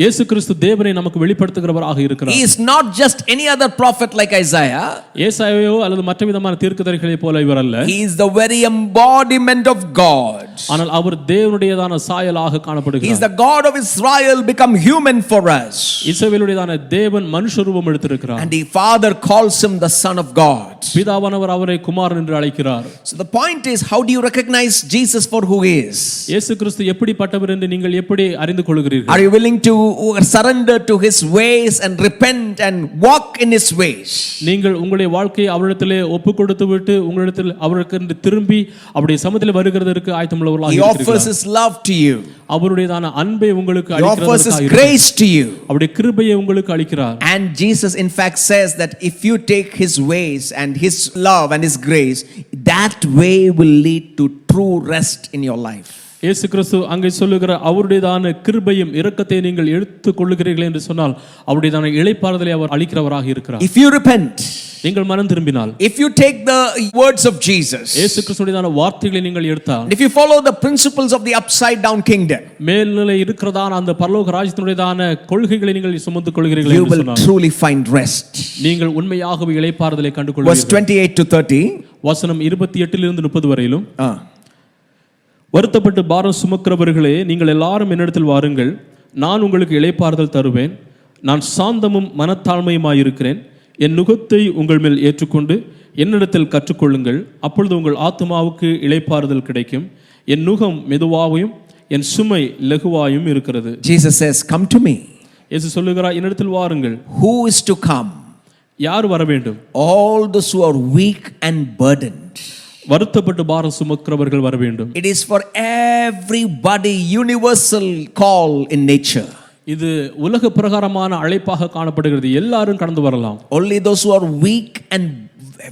இயேசு கிறிஸ்து தேவனை நமக்கு வெளிப்படுத்துகிறவராக இருக்கிறார். He is not just any other prophet like Isaiah. ஏசாயாவோ அல்லது மற்ற விதமான தீர்க்கதரிசிகளைப் போல இவர் அல்ல. He is the very embodiment of God. ஆனால் அவர் தேவனுடையதான சாயலாக காணப்படுகிறார். He is the God of Israel become human for us. இஸ்ரவேலுடையதான தேவன் மனுஷ ரூபம் எடுத்திருக்கிறார். And the Father calls him the Son of God. பிதாவானவர் அவரை குமாரன் என்று அழைக்கிறார். So the point is, how do you recognize Jesus for who he is? இயேசு கிறிஸ்து எப்படிப்பட்டவர் என்று நீங்கள் எப்படி அறிந்து கொள்கிறீர்கள்? Are you willing to surrender to his ways and repent and walk in his ways? நீங்கள் உங்களுடைய வாழ்க்கையை அவரிடத்திலே ஒப்பு கொடுத்து விட்டு உங்களிடத்தில் அவருக்கு திரும்பி அவருடைய சமூகத்தில் வருகிறதற்கு ஆயத்தமுள்ளவர்களாக இருக்கிறீர்களா? He offers his love to you. அவருடையதான அன்பை உங்களுக்கு He offers his அளிக்கிறார். grace to you. அவருடைய கிருபையை உங்களுக்கு அளிக்கிறார். And Jesus in fact says that if you take his ways and his love and his grace, that way will lead to true rest in your life. இயேசு கிறிஸ்து அங்கே சொல்லுகிற அவருடையதான கிருபையும் இரக்கத்தை நீங்கள் எடுத்துக் கொள்ளுகிறீர்கள் என்று சொன்னால் அவருடையதான இளைப்பாறுதலை அவர் அளிக்கிறவராக இருக்கிறார். If you repent, நீங்கள் மனம் திரும்பினால், if you take the words of Jesus, இயேசு கிறிஸ்துவின் வார்த்தைகளை நீங்கள் எடுத்தால், if you follow the principles of the upside down kingdom, மேல்நிலை இருக்கிறதான அந்த பரலோக ராஜ்யத்தினுடையதான கொள்கைகளை நீங்கள் சுமந்து கொள்கிறீர்கள் you என்று will சொன்னால், truly find rest. நீங்கள் உண்மையாகவே இளைப்பாறுதலை கண்டு Verse கொள்வீர்கள். 28 to 30. வசனம் 28 இலிருந்து 30 வரையிலும், வருத்தப்பட்டு பாரம் சுமக்கிறவர்களே, நீங்கள் எல்லாரும் என்னிடத்தில் வாருங்கள், நான் உங்களுக்கு இளைப்பாறுதல் தருவேன். நான் சாந்தமும் மனத்தாழ்மையுமாயிருக்கிறேன். என் நுகத்தை உங்கள் மேல் ஏற்றுக்கொண்டு என்னிடத்தில் கற்றுக்கொள்ளுங்கள், அப்பொழுது உங்கள் ஆத்துமாவுக்கு இளைப்பாறுதல் கிடைக்கும். என் நுகம் மெதுவாயும் என் சுமை லகுவாயும் இருக்கிறது. Jesus says, come to me. இயேசு சொல்லுகிறார், என்னிடத்தில் வாருங்கள். Who is to come? யார் வர வேண்டும்? All those who are weak and burdened. வருத்தப்பட்டு பாரம் சுமக்கிறவர்கள் வர வேண்டும். It is for everybody, universal call in nature. இது உலக பிரகாரமான அழைப்பாக காணப்படுகிறது. எல்லாரும் கடந்து வரலாம். Only those who are weak and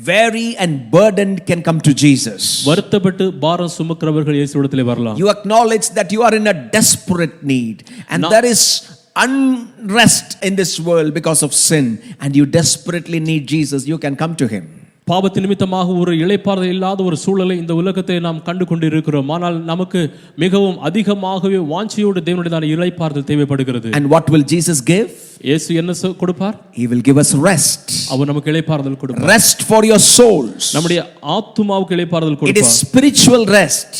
weary and burdened can come to Jesus. வருத்தப்பட்டு பாரம் சுமக்கிறவர்கள் இயேசுவிடத்திலே வரலாம். You acknowledge that you are in a desperate need and there is unrest in this world because of sin and you desperately need Jesus. You can come to him. பாவத்தின் நிமித்தமாக ஒரு இளைப்பாறுதல் இல்லாத ஒரு சூழலை இந்த உலகத்தை நாம் கண்டு கொண்டு இருக்கிறோம். ஆனால் நமக்கு மிகவும் அதிகமாகவே வாஞ்சையோடு தேவனுடையதான இளைப்பாறுதல் தேவைப்படுகிறது. And what will Jesus give? இயேசு என்ன கொடுப்பார்? He will give us rest. அவர் நமக்கு இளைப்பாறுதல் கொடுப்பார். Rest for your souls. நம்முடைய ஆத்துமாவுக்கு இளைப்பாறுதல் It is கொடுப்பார். spiritual rest.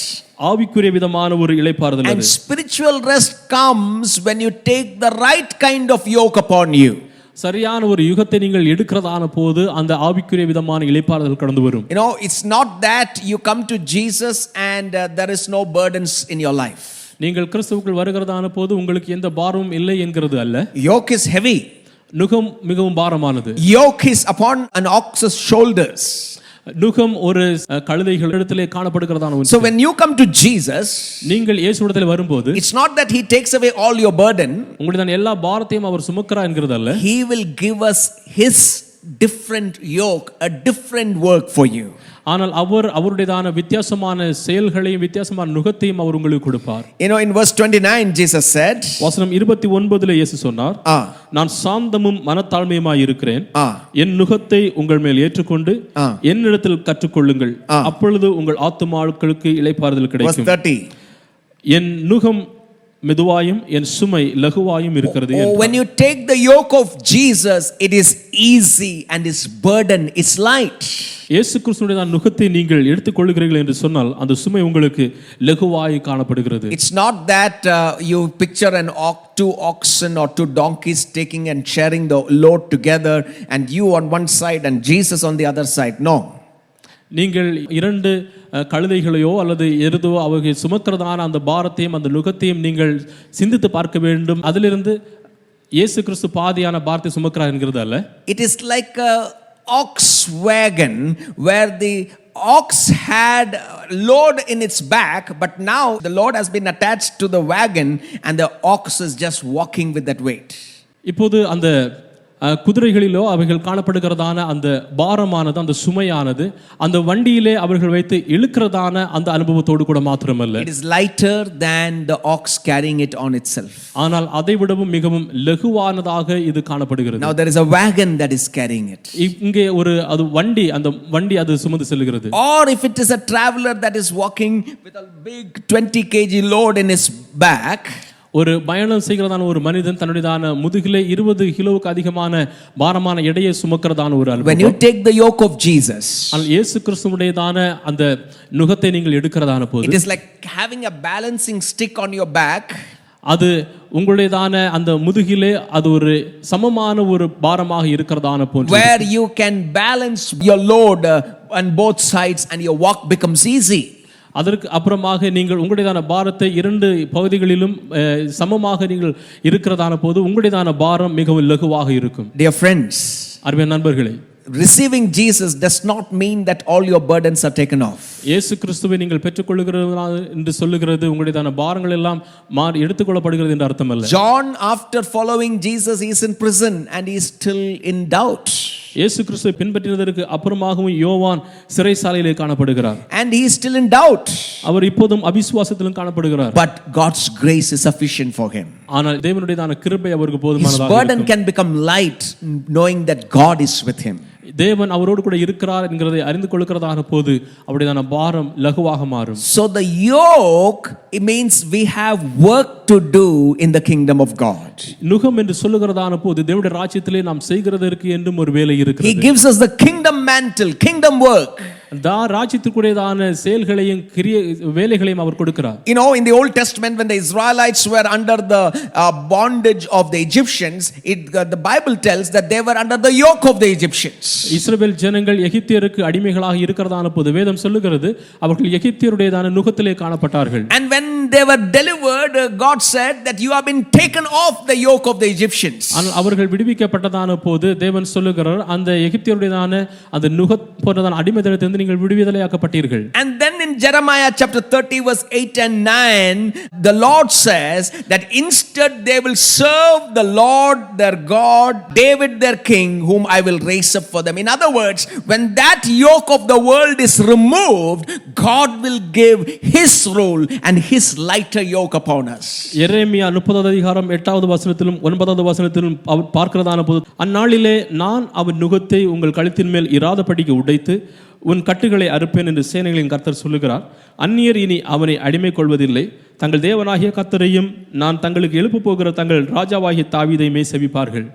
ஆவிக்குரிய விதமான ஒரு இளைப்பாறுதல் And அது. spiritual rest comes when you take the right kind of yoke upon you. சரியான ஒரு யுகத்தை நீங்கள் எடுக்கிறதான போது அந்த ஆவிக்குரிய விதமான இளைப்பாறுதல் கடந்து வரும். You know, it's not that you come to Jesus and there is no burdens in your life. நீங்கள் கிறிஸ்துவுக்குள் வருகிறதான போது உங்களுக்கு எந்த பாரமும் இல்லை என்கிறது அல்ல. Yoke is heavy. நுகம் மிகவும் பாரமானது. Yoke is upon an ox's shoulders. நுகம் ஒரு கழுதைகளிடத்திலே காணப்படுகிறதான ஒன்று. So when you come to Jesus, நீங்கள் இயேசுவிடத்தில் வரும்போது, it's not that he takes away all your burden. உங்களுடைய எல்லா பாரத்தையும் அவர் சுமக்கிறார் என்கிறது அல்ல. He will give us his different yoke, a different work for you. ஆனால் அவருடையதான வித்தியாசமான செயல்களையும் வித்தியாசமான நுகத்தையும் அவர் உங்களுக்கு கொடுப்பார். You know, in verse 29 Jesus said, வசனம் 29 இயேசு சொன்னார், நான் சாந்தமும் மனத்தாழ்மையுமாய் இருக்கிறேன். என் நுகத்தை உங்கள் மேல் ஏற்றுக்கொண்டு என்னிடத்தில் கற்றுக்கொள்ளுங்கள், அப்பொழுது உங்கள் ஆத்துமாக்களுக்கு இளைப்பாறுதல் கிடைக்கும். Verse 30. என் நுகம் மெதுவாயும் என் சுமை லகுவாயும் இருக்கிறது. When you take the yoke of Jesus, it is easy and his burden is light. இயேசு கிறிஸ்துவின் நுகத்தை நீங்கள் எடுத்துக்கொள்கிறீர்கள் என்று சொன்னால் அந்த சுமை உங்களுக்கு லகுவாய் காணப்படுகிறது. It's not that you picture two oxen or two donkeys taking and sharing the load together and you on one side and Jesus on the other side. No. நீங்கள் இரண்டு கழுதைகளையோ அல்லது எருதோ அவர்கள் சுமக்கிறதான அந்த பாரத்தையும் அந்த நுகத்தையும் நீங்கள் சிந்தித்து பார்க்க வேண்டும். அதிலிருந்து இயேசு கிறிஸ்து பாதியான பாரத்தை சுமக்கிறார் என்கிறது அல்ல. It is like a ox wagon where the ox had load in its back, but now the load has been attached to the wagon and the ox is just walking with that weight. இப்போது அந்த குதிரைகளிலோ அவைகள் காணப்படுகிறதான அந்த பாரமானது அந்த சுமையானது அந்த வண்டியிலே அவர்கள் வைத்து இழுக்கிறதான அந்த அனுபவத்தோடு கூட மாத்திரமல்ல, it is lighter than the ox carrying it on itself. ஆனால் அதை விடவும் மிகவும் லகுவானதாக இது காணப்படுகிறது. Now there is a wagon that is carrying it. இங்கே ஒரு அது அந்த வண்டி அது சுமந்து செல்கிறது. Or if it is a traveler that is walking with a big 20 kg load in his back, ஒரு பயணம் செய்கிறதான ஒரு மனிதன் தன்னுடையதான முதுகிலே 20 கிலோவுக்கு அதிகமான பாரமான எடையை சுமக்கிறதான ஒரு அனுபவம். when you take the yoke of Jesus, ஆனால் இயேசு கிறிஸ்துவுடையதான அந்த நுகத்தை நீங்கள் எடுக்கிறதான போது, it is like having a balancing stick on your back. அது உங்களுடையதான அந்த முதுகிலே அது ஒரு சமமான ஒரு பாரமாக இருக்கிறதான போன்று, where you can balance your load on both sides and your walk becomes easy. அதற்கு அப்புறமாக நீங்கள் உங்களுடையதான பாரத்தை இரண்டு பகுதிகளிலும் சமமாக நீங்கள் இருக்கிறதான போது உங்களுடையதான பாரம் மிகவும் லகுவாக இருக்கும். Dear friends, அருமையான நண்பர்களே, receiving Jesus does not mean that all your burdens are taken off. இயேசு கிறிஸ்துவை நீங்கள் பெற்றுக்கொள்கிறது என்று சொல்லுகிறது உங்களுடையதான பாரங்கள் எல்லாம் எடுத்துக்கொள்ளப்படுகிறது என்று அர்த்தமல்ல. John, after following Jesus, he is in prison and he is still in doubt. இயேசு கிறிஸ்துவை பின்பற்றினதற்கு அப்புறமாகவும் யோவான் சிறைசாலையிலே காணப்படுகிறார். And he is still in doubt. அவர் இப்போதும் அவிசுவாசத்திலும் காணப்படுகிறார். But God's grace is sufficient for him. ஆனால் தேவனுடையதான கிருபை அவருக்கு His போதுமானதாக burden இருக்கும். can become light knowing that God is with him. தேவன் அவரோடு கூட இருக்கிறார் என்கிறதை அறிந்து கொள்கிறதான போது அவருடையதான பாரம் லகுவாக மாறும். So the yoke, it means we have work to do in the kingdom of God. நுகம் என்று சொல்லுகிறதான போது தேவனுடைய ராஜ்யத்திலே நாம் செய்கிறதற்கு என்றும் ஒரு வேலை He இருக்கிறது. gives us the kingdom mantle, kingdom work. ராஜ்யத்திற்குரியதான செயல்களையும் வேலைகளையும் அவர் கொடுக்கிறார். You know, in the Old Testament, when the Israelites were under the bondage of the Egyptians, the Bible tells that they were under the yoke of the Egyptians. இஸ்ரவேல் ஜனங்கள் எகிப்தியருக்கு அடிமைகளாக இருக்கிறதான போது வேதம் சொல்லுகிறது அவர்கள் எகிப்தியருடையதான நுகத்திலே காணப்பட்டார்கள். And when they were delivered, God said that you have been taken off the yoke of the Egyptians. ஆனால் அவர்கள் விடுவிக்கப்பட்டதான போது தேவன் சொல்லுகிறார் அந்த எகிப்தியருடையதான அந்த நுகத் போன்றதான அடிமைத்தனத்திலிருந்து நீங்கள் விடுதலையாக்கப்பட்டீர்கள். And then in Jeremiah chapter 30 verse 8 and 9, the Lord says that instead they will serve the Lord their God, David their king, whom I will raise up for them. In other words, when that yoke of the world is removed, God will give his rule and his lighter yoke upon us. எரேமியா 30வது அதிகாரம் 8வது வசனத்திலும் 9வது வசனத்திலும் அவர் பார்க்கிறதான போது அந்நாளிலே நான் அவன் நுகத்தை உங்கள் கழுத்தின் மேல் இராதபடிக்கு உடைத்து உன் கட்டுகளை அறுப்பேன் என்று சேனைகளின் கர்த்தர் சொல்லுகிறார். அந்நியர் இனி அவனை அடிமை கொள்வதில்லை. தங்கள் தேவனாகிய கர்த்தரையும் நான் தங்களுக்கு எழுப்ப போகிற தங்கள் ராஜாவாகிய தாவீதையுமே செவிப்பார்கள்.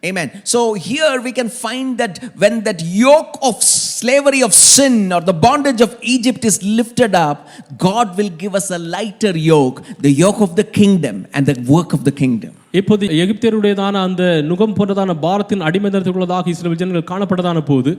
Amen. So here we can find that when that yoke of slavery of sin or the bondage of Egypt is lifted up, God will give us a lighter yoke, the yoke of the kingdom and the work of the kingdom. இப்போது எகிப்தியருடையதான அந்த நுகம் போன்றதான பாரத்தின் அடிமைத்தனத்துக்குள்ளதாக இஸ்ரவேல் ஜனங்கள் காணப்பட்டதான போது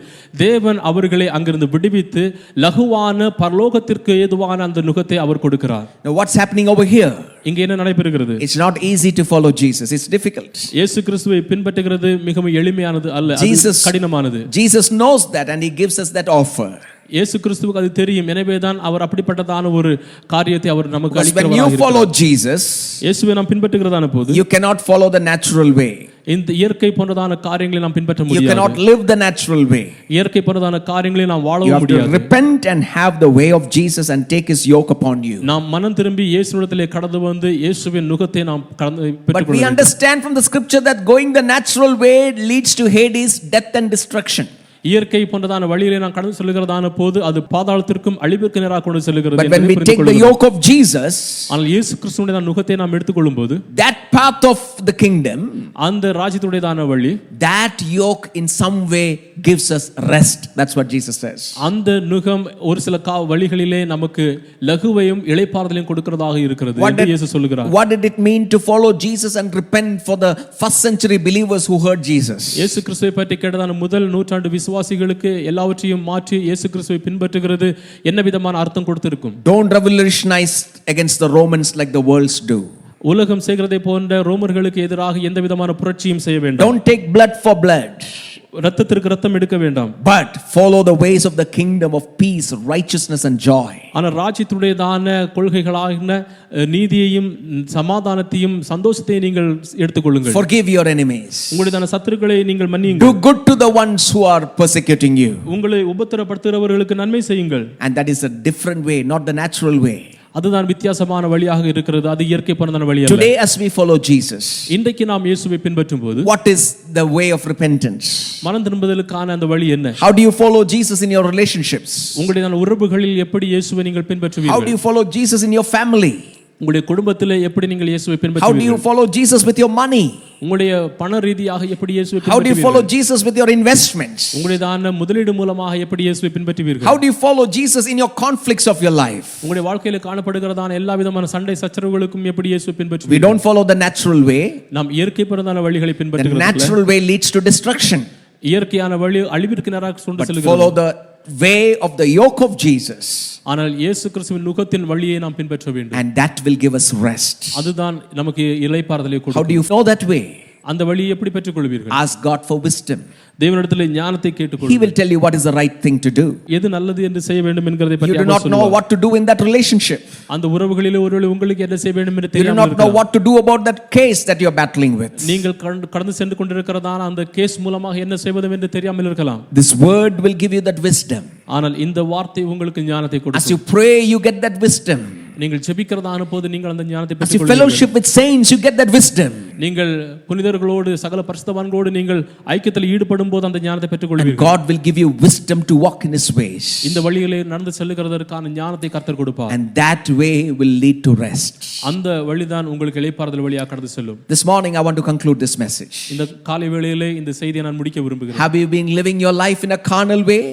தேவன் அவர்களை அங்கிருந்து விடுவித்து லகுவான பரலோகத்திற்கு ஏதுவான அந்த நுகத்தை அவர் கொடுக்கிறார். Now what's happening over here? இங்கே என்ன நடைபெறுகிறது? It's not easy to follow Jesus. It's difficult. இயேசு கிறிஸ்துவை பின்பற்றுகிறது மிகவும் எளிமையானது அல்ல, அது கடினமானது. Jesus knows that and he gives us that offer. இயேசு கிறிஸ்துவுக்கு அது தெரியும். எனவேதான் அவர் அப்படிப்பட்டதான ஒரு காரியத்தை அவர் நமக்கு அளிக்கிறவராக இருக்கிறார். When you follow Jesus, இயேசுவை நாம் பின்பற்றுகிறதான போது you cannot follow the natural way. இந்த இயற்கை போன்றதான காரியங்களை நாம் பின்பற்ற முடியாது. You cannot live the natural way. இயற்கை போன்றதான காரியங்களை நாம் வாழவும் முடியாது. You have to repent and have the way of Jesus and take his yoke upon you. நாம் மனம் திரும்பி இயேசுவிடத்திலே கடந்து வந்து இயேசுவின் நுகத்தை நாம் பெற்றுக்கொள்ள வேண்டும். But we understand from the scripture that going the natural way leads to Hades, death and destruction. இயற்கை போன்றதான வழியிலே நாம் கடந்து செல்கிறதான போது அது பாதாளத்திற்கும் அழிவிற்கு நேராக கொண்டு செல்கிறது. But when we take the yoke of Jesus, ஆனால் இயேசு கிறிஸ்துவின் நுகத்தை நாம் எடுத்துக்கொள்ளும்போது that path of the kingdom, அந்த ராஜ்யத்துடையதான வழி, that yoke in some way gives us rest. That's what Jesus says. அந்த நுகம் ஒரு சில வழிகளிலே நமக்கு லகுவையும் இளைப்பாறுதலையும் கொடுக்கிறதாக இருக்கிறது என்று இயேசு சொல்கிறார். What did it mean to follow Jesus and repent for the first century believers who heard Jesus? இயேசு கிறிஸ்துவை பற்றி கேட்டதான முதல் நூற்றாண்டு விசுவாசிகளுக்கு எல்லாவற்றையும் மாற்றி இயேசு கிறிஸ்துவை பின்பற்றுகிறது என்ன விதமான அர்த்தம் கொடுத்திருக்கும்? Don't revolutionize against the Romans like the worlds do. உலகம் செய்கிறதை போன்ற ரோமர்களுக்கு எதிராக எந்த விதமான புரட்சியும் செய்ய வேண்டாம். Don't take blood for blood. இரத்தத்திற்கு இரத்தம் எடுக்க வேண்டாம். But follow the ways of the kingdom of peace, righteousness and joy. ஆனால் ராஜ்யத்துடையதான கொள்கைகளான நீதியையும் சமாதானத்தையும் சந்தோஷத்தையும் நீங்கள் எடுத்துக்கொள்ளுங்கள். Forgive your enemies. உங்களுடைய சத்துருக்களை நீங்கள் மன்னியுங்கள். Do good to the ones who are persecuting you. உங்களை உபத்திரப்படுத்துகிறவர்களுக்கு நன்மை செய்யுங்கள். And that is a different way, not the natural way. அதுதான் வித்தியாசமான வழியாக இருக்கிறது, அது இயற்கை போன்றதான வழி அல்ல. Today as we follow Jesus, இன்றைக்கு நாம் இயேசுவை பின்பற்றும்போது what is the way of repentance? மனம் திரும்புதலுக்கான அந்த வழி என்ன? How do you follow Jesus in your relationships? உங்களுடைய உறவுகளில் எப்படி இயேசுவை நீங்கள் பின்பற்றுவீர்கள்? How do you follow Jesus in your family? உங்களுடைய குடும்பத்திலே எப்படி நீங்கள் இயேசுவை How do பின்பற்றுவீர்கள்? you follow Jesus with your money? உங்களுடைய பண ரீதியாக எப்படி இயேசுவை How do you follow பின்பற்றுவீர்கள்? Jesus with your investments? உங்களுடைய முதலீடு மூலமாக எப்படி இயேசுவை பின்பற்றுவீர்கள்? How do you follow Jesus in your conflicts of your life? உங்களுடைய வாழ்க்கையில காணப்படுகிறதான எல்லா விதமான சண்டை சச்சரவுகளுக்கும் எப்படி இயேசுவை We பின்பற்றுவீர்கள்? don't follow the natural way. நாம் இயற்கை பிரதான வழிகளை The பின்பற்றுகிறோம். natural way leads to destruction. இயற்கையான வழி அழிவிற்கு நேராக கொண்டு But follow செல்கிறது. the way of the yoke of Jesus, ஆனால் இயேசு கிறிஸ்துவின் நுகத்தின் வழியை நாம் பின்பற்ற வேண்டும். and that will give us rest. அதுதான் நமக்கு இளைப்பாறுதலை How கொடுக்கும். do you know that way? அந்த வழியை எப்படி பெற்றுக்கொள்வீர்கள்? Ask God for wisdom. தேவனிடத்தில் ஞானத்தை He கேட்டுக்கொள்ளுங்கள். will tell you what is the right thing to do. எது நல்லது என்று செய்ய வேண்டும் என்கிறதை You பற்றி do அவர் not know சொல்லுவார். what to do in that relationship. அந்த உறவுகளிலே ஒருவேளை உங்களுக்கு என்ன செய்ய வேண்டும் என்று You do தெரியாமல் not know இருக்கலாம். what to do about that case that you are battling with. நீங்கள் கடந்து சென்று கொண்டிருக்கிறதான அந்த கேஸ் மூலமாக என்ன செய்வது என்று தெரியாமல் இருக்கலாம். This word will give you that wisdom. ஆனால் இந்த வார்த்தை உங்களுக்கு ஞானத்தை As கொடுக்கும். you pray, you get that wisdom. நீங்கள் ஜெபிக்கிறதான போது நீங்கள் அந்த ஞானத்தை As you பெற்றுக்கொள்வீர்கள். fellowship with saints, you get that wisdom. நீங்கள் புனிதர்களோடு சகல பரிசுத்தவான்களோடு நீங்கள் ஐக்கியத்தில் ஈடுபடும் போது அந்த ஞானத்தை And பெற்றுக்கொள்வீர்கள். God will give you wisdom to walk in His ways. இந்த வழியிலே நடந்து செல்லுகிறதற்கான ஞானத்தை கர்த்தர் கொடுப்பார். And that way will lead to rest. அந்த வழிதான் உங்களுக்கு இளைப்பாறுதல் வழியாக கடந்து செல்லும். This morning, I want to conclude this message. இந்த காலை வேளையிலே இந்த செய்தியை நான் முடிக்க விரும்புகிறேன். Have you been living your life in a carnal way?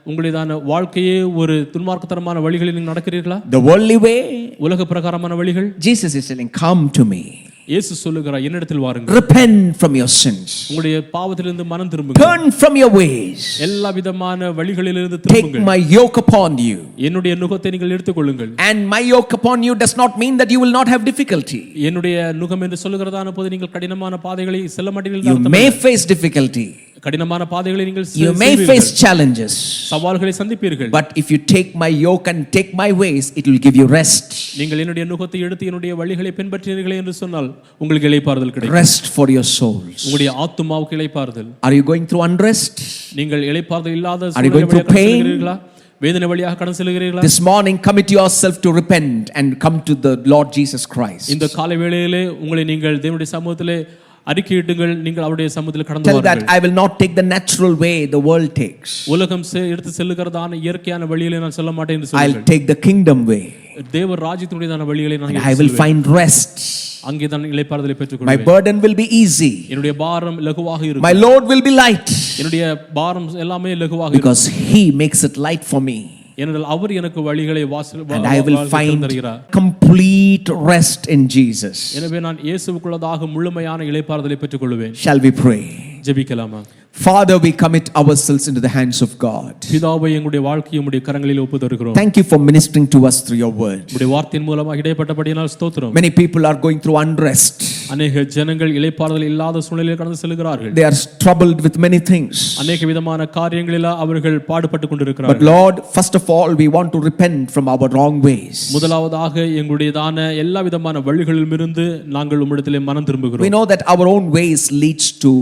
உங்களுடையதான வாழ்க்கையே ஒரு துன்மார்க்கத்தனமான வழிகளில் நீங்கள் நடக்கிறீர்களா? The worldly way? உலக பிரகாரமான வழிகள்? Jesus is saying, come to me. இயேசு சொல்லுகிறார், என்னிடத்தில் வாருங்கள். Repent from your sins. உங்களுடைய பாவத்திலிருந்து மனம் திரும்புங்கள். Turn from your ways. எல்லா விதமான வழிகளிலிருந்து Take திரும்புங்கள். my yoke upon you. என்னுடைய நுகத்தை நீங்கள் எடுத்துக்கொள்ளுங்கள். And my yoke upon you does not mean that you will not have difficulty. என்னுடைய நுகம் என்று சொல்லுகிறதான போது நீங்கள் கடினமான பாதைகளை செல்ல மாட்டீர்கள். You may face difficulty. கடினமான பாதைகளை நீங்கள் You may face challenges. சவால்களை சந்திப்பீர்கள். But if you take my yoke and take my ways, it will give you rest. நீங்கள் என்னுடைய நுகத்தை எடுத்து என்னுடைய வழிகளை பின்பற்றினீர்களே என்று சொன்னால் உங்களுக்கு இளைப்பாறுதல் கிடைக்கும். Rest for your souls. உங்களுடைய ஆத்துமாவுக்கு இளைப்பாறுதல். Are you going through unrest? நீங்கள் இளைப்பாறுதல் இல்லாத Are you going through pain? வேதனை வழியாக கடந்து செல்கிறீர்களா? This morning, commit yourself to repent and come to the Lord Jesus Christ. இந்த காலை வேளையிலே உங்களை நீங்கள் தேவனுடைய சமூகத்திலே அறிக்கையிடுங்கள். நீங்கள் அவருடைய சமூகத்தில் கடந்து Tell that வாருங்கள். I will not take the natural way the world takes. உலகம் எடுத்து செல்லுகிறதான இயற்கையான வழியிலே நான் செல்ல மாட்டேன் என்று I'll சொல்லுங்கள். take the kingdom way. தேவ ராஜ்யத்தினுடையதான வழிகளை நான் And I will find rest. அங்கே தான் இளைப்பாறுதலை My பெற்றுக்கொள்வேன். burden will be easy. என்னுடைய பாரம் லகுவாக My இருக்கும். load will be light. என்னுடைய பாரம் எல்லாமே லகுவாக இருக்கும். Because He makes it light for me. ஏனென்றால் அவர் எனக்கு வழிகளை And I will find தருகிறார். complete rest in Jesus. எனவே நான் இயேசுவுக்குள்ளதாக முழுமையான இளைப்பாறுதலை பெற்றுக்கொள்வேன். Shall we pray? ஜெபிக்கலாமா? Father, we commit ourselves into the hands of God. பிதாவே, எங்களுடைய வாழ்க்கையை உம்முடைய கரங்களில் ஒப்புதருகிறோம். Thank you for ministering to us through your word. உம்முடைய வார்த்தையின் மூலமாக இடைப்பட்டபடியினால் ஸ்தோத்திரம். Many people are going through unrest. அநேக ஜனங்கள் இளைப்பாறுதல் இல்லாத சூழ்நிலையில் கடந்து செல்கிறார்கள். They are troubled with many things. அநேக விதமான காரியங்களில் அவர்கள் பாடுபட்டு கொண்டிருக்கிறார்கள். But Lord, first of all, we want to repent from our wrong ways. முதலாவதாக எங்களுடையதான எல்லா விதமான வழிகளிலிருந்து நாங்கள் உம்மிடத்திலே மனம் We திரும்புகிறோம். know that our own ways leads to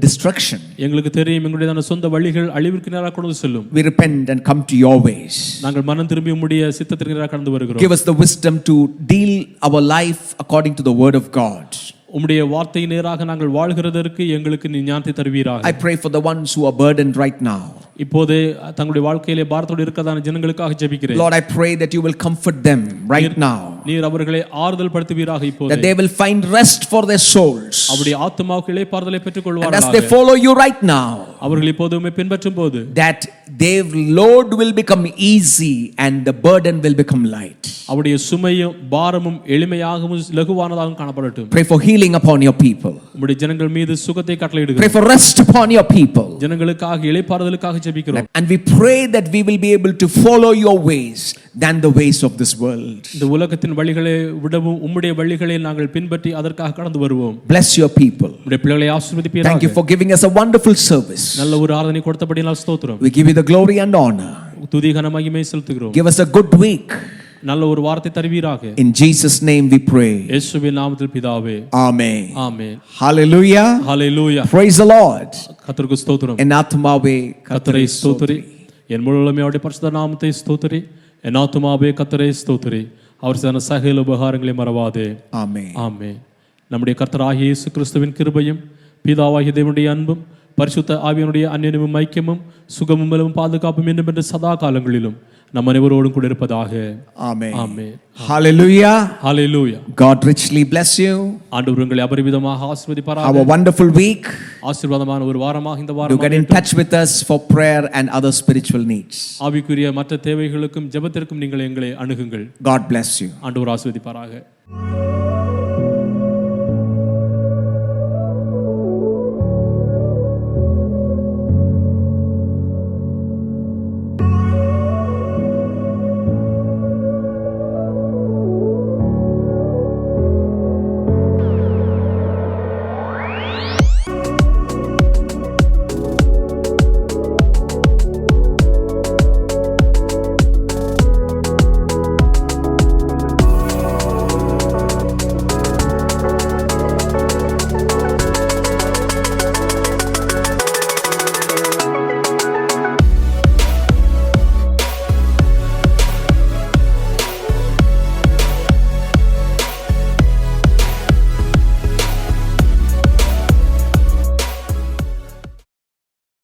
destruction. எங்களுக்கு தெரியும் எங்களுடையதான சொந்த வழிகள் அழிவிற்கு நேராக கொண்டு செல்லும். We repent and come to your ways. நாங்கள் மனம் திரும்பி உம்முடைய சித்தத்திற்கு நேராக கடந்து வருகிறோம். Give us the wisdom to deal our life according to the word of God. உம்முடைய வார்த்தையின் நேராக நாங்கள் வாழ்கிறதற்கு எங்களுக்கு நீ ஞானத்தை தருவீராக. I pray for the ones who are burdened right now. இப்போது தங்களுடைய வாழ்க்கையிலே பாரத்தோடு இருக்கிறதான ஜனங்களுக்காக ஜெபிக்கிறேன். Lord, I pray that you will comfort them right now. நீர் அவர்களை ஆறுதல் படுத்துவீராக இப்போது. That they will find rest for their souls. அவருடைய ஆத்துமாவுக்கு இளைப்பாறுதலை பெற்றுக் And கொள்வார்கள். as they follow you right now, அவர்கள் இப்போது உம்மை பின்பற்றும் போது that their load will become easy and the burden will become light. அவருடைய சுமையும் பாரமும் எளிமையாகவும் லகுவானதாகவும் காணப்படட்டும். Pray for healing upon your people. உம்முடைய ஜனங்கள் மீது சுகத்தை Pray கட்டளையிடுகிறோம். for rest upon your people. ஜனங்களுக்காக இளைப்பாறுதலுக்காக ஜெபிக்கிறோம். And we pray that we will be able to follow your ways than the ways of this world. இந்த உலகத்தின் வழிகளை விடவும் உம்முடைய வழிகளை நாங்கள் பின்பற்றி அதற்காக கடந்து வருவோம். Bless your people. உம்முடைய பிள்ளைகளை ஆசீர்வதிப்பீராக. Thank you for giving us a wonderful service. நல்ல ஒரு ஆராதனை கொடுத்தபடியால் ஸ்தோத்திரம். We give you the glory and honor. துதி கன மகிமை செலுத்துகிறோம். Give us a good week. நல்ல ஒரு வார்த்தை தருவீராக. In Jesus' name we pray. இயேசுவின் நாமத்தில் பிதாவே. Amen. Amen. Hallelujah. Hallelujah. Praise the Lord. கர்த்தருக்கு ஸ்தோத்திரம். En atmaave கர்த்தரை ஸ்தோத்திரி. என் முழு உள்ளமையோட பரிசுத்த நாமத்தை ஸ்தோத்திரி. என் ஆத்துமாவே கர்த்தரை ஸ்தோத்திரி. அவர் செய்த சகல உபகாரங்களை மறவாதே. Amen. ஆமென். நம்முடைய கர்த்தராகிய இயேசு கிறிஸ்துவின் கிருபையும் பிதாவாகிய தேவனுடைய அன்பும் பரிசுத்த ஆவியானுடைய அந்யோன்யமும் ஐக்கியமும் சுகமும் பலமும் பாதுகாப்பும் என்னும் என்று சதா காலங்களிலும் நம் அனைவரோடும் கூட இருப்பதாக. Amen. Amen. Hallelujah. Hallelujah. God richly bless you. ஆண்டவர் உங்களை அபரிவிதமாக ஆசீர்வதிப்பாராக. Have a wonderful week. ஆசீர்வாதமான ஒரு வாரமாக இந்த Do வாரம் get in touch with us for prayer and other spiritual needs. ஆவிக்குரிய மற்ற தேவைகளுக்கும் ஜெபத்திற்கும் நீங்கள் எங்களை அணுகுங்கள். God bless you. ஆண்டவர் ஆசீர்வதிப்பாராக.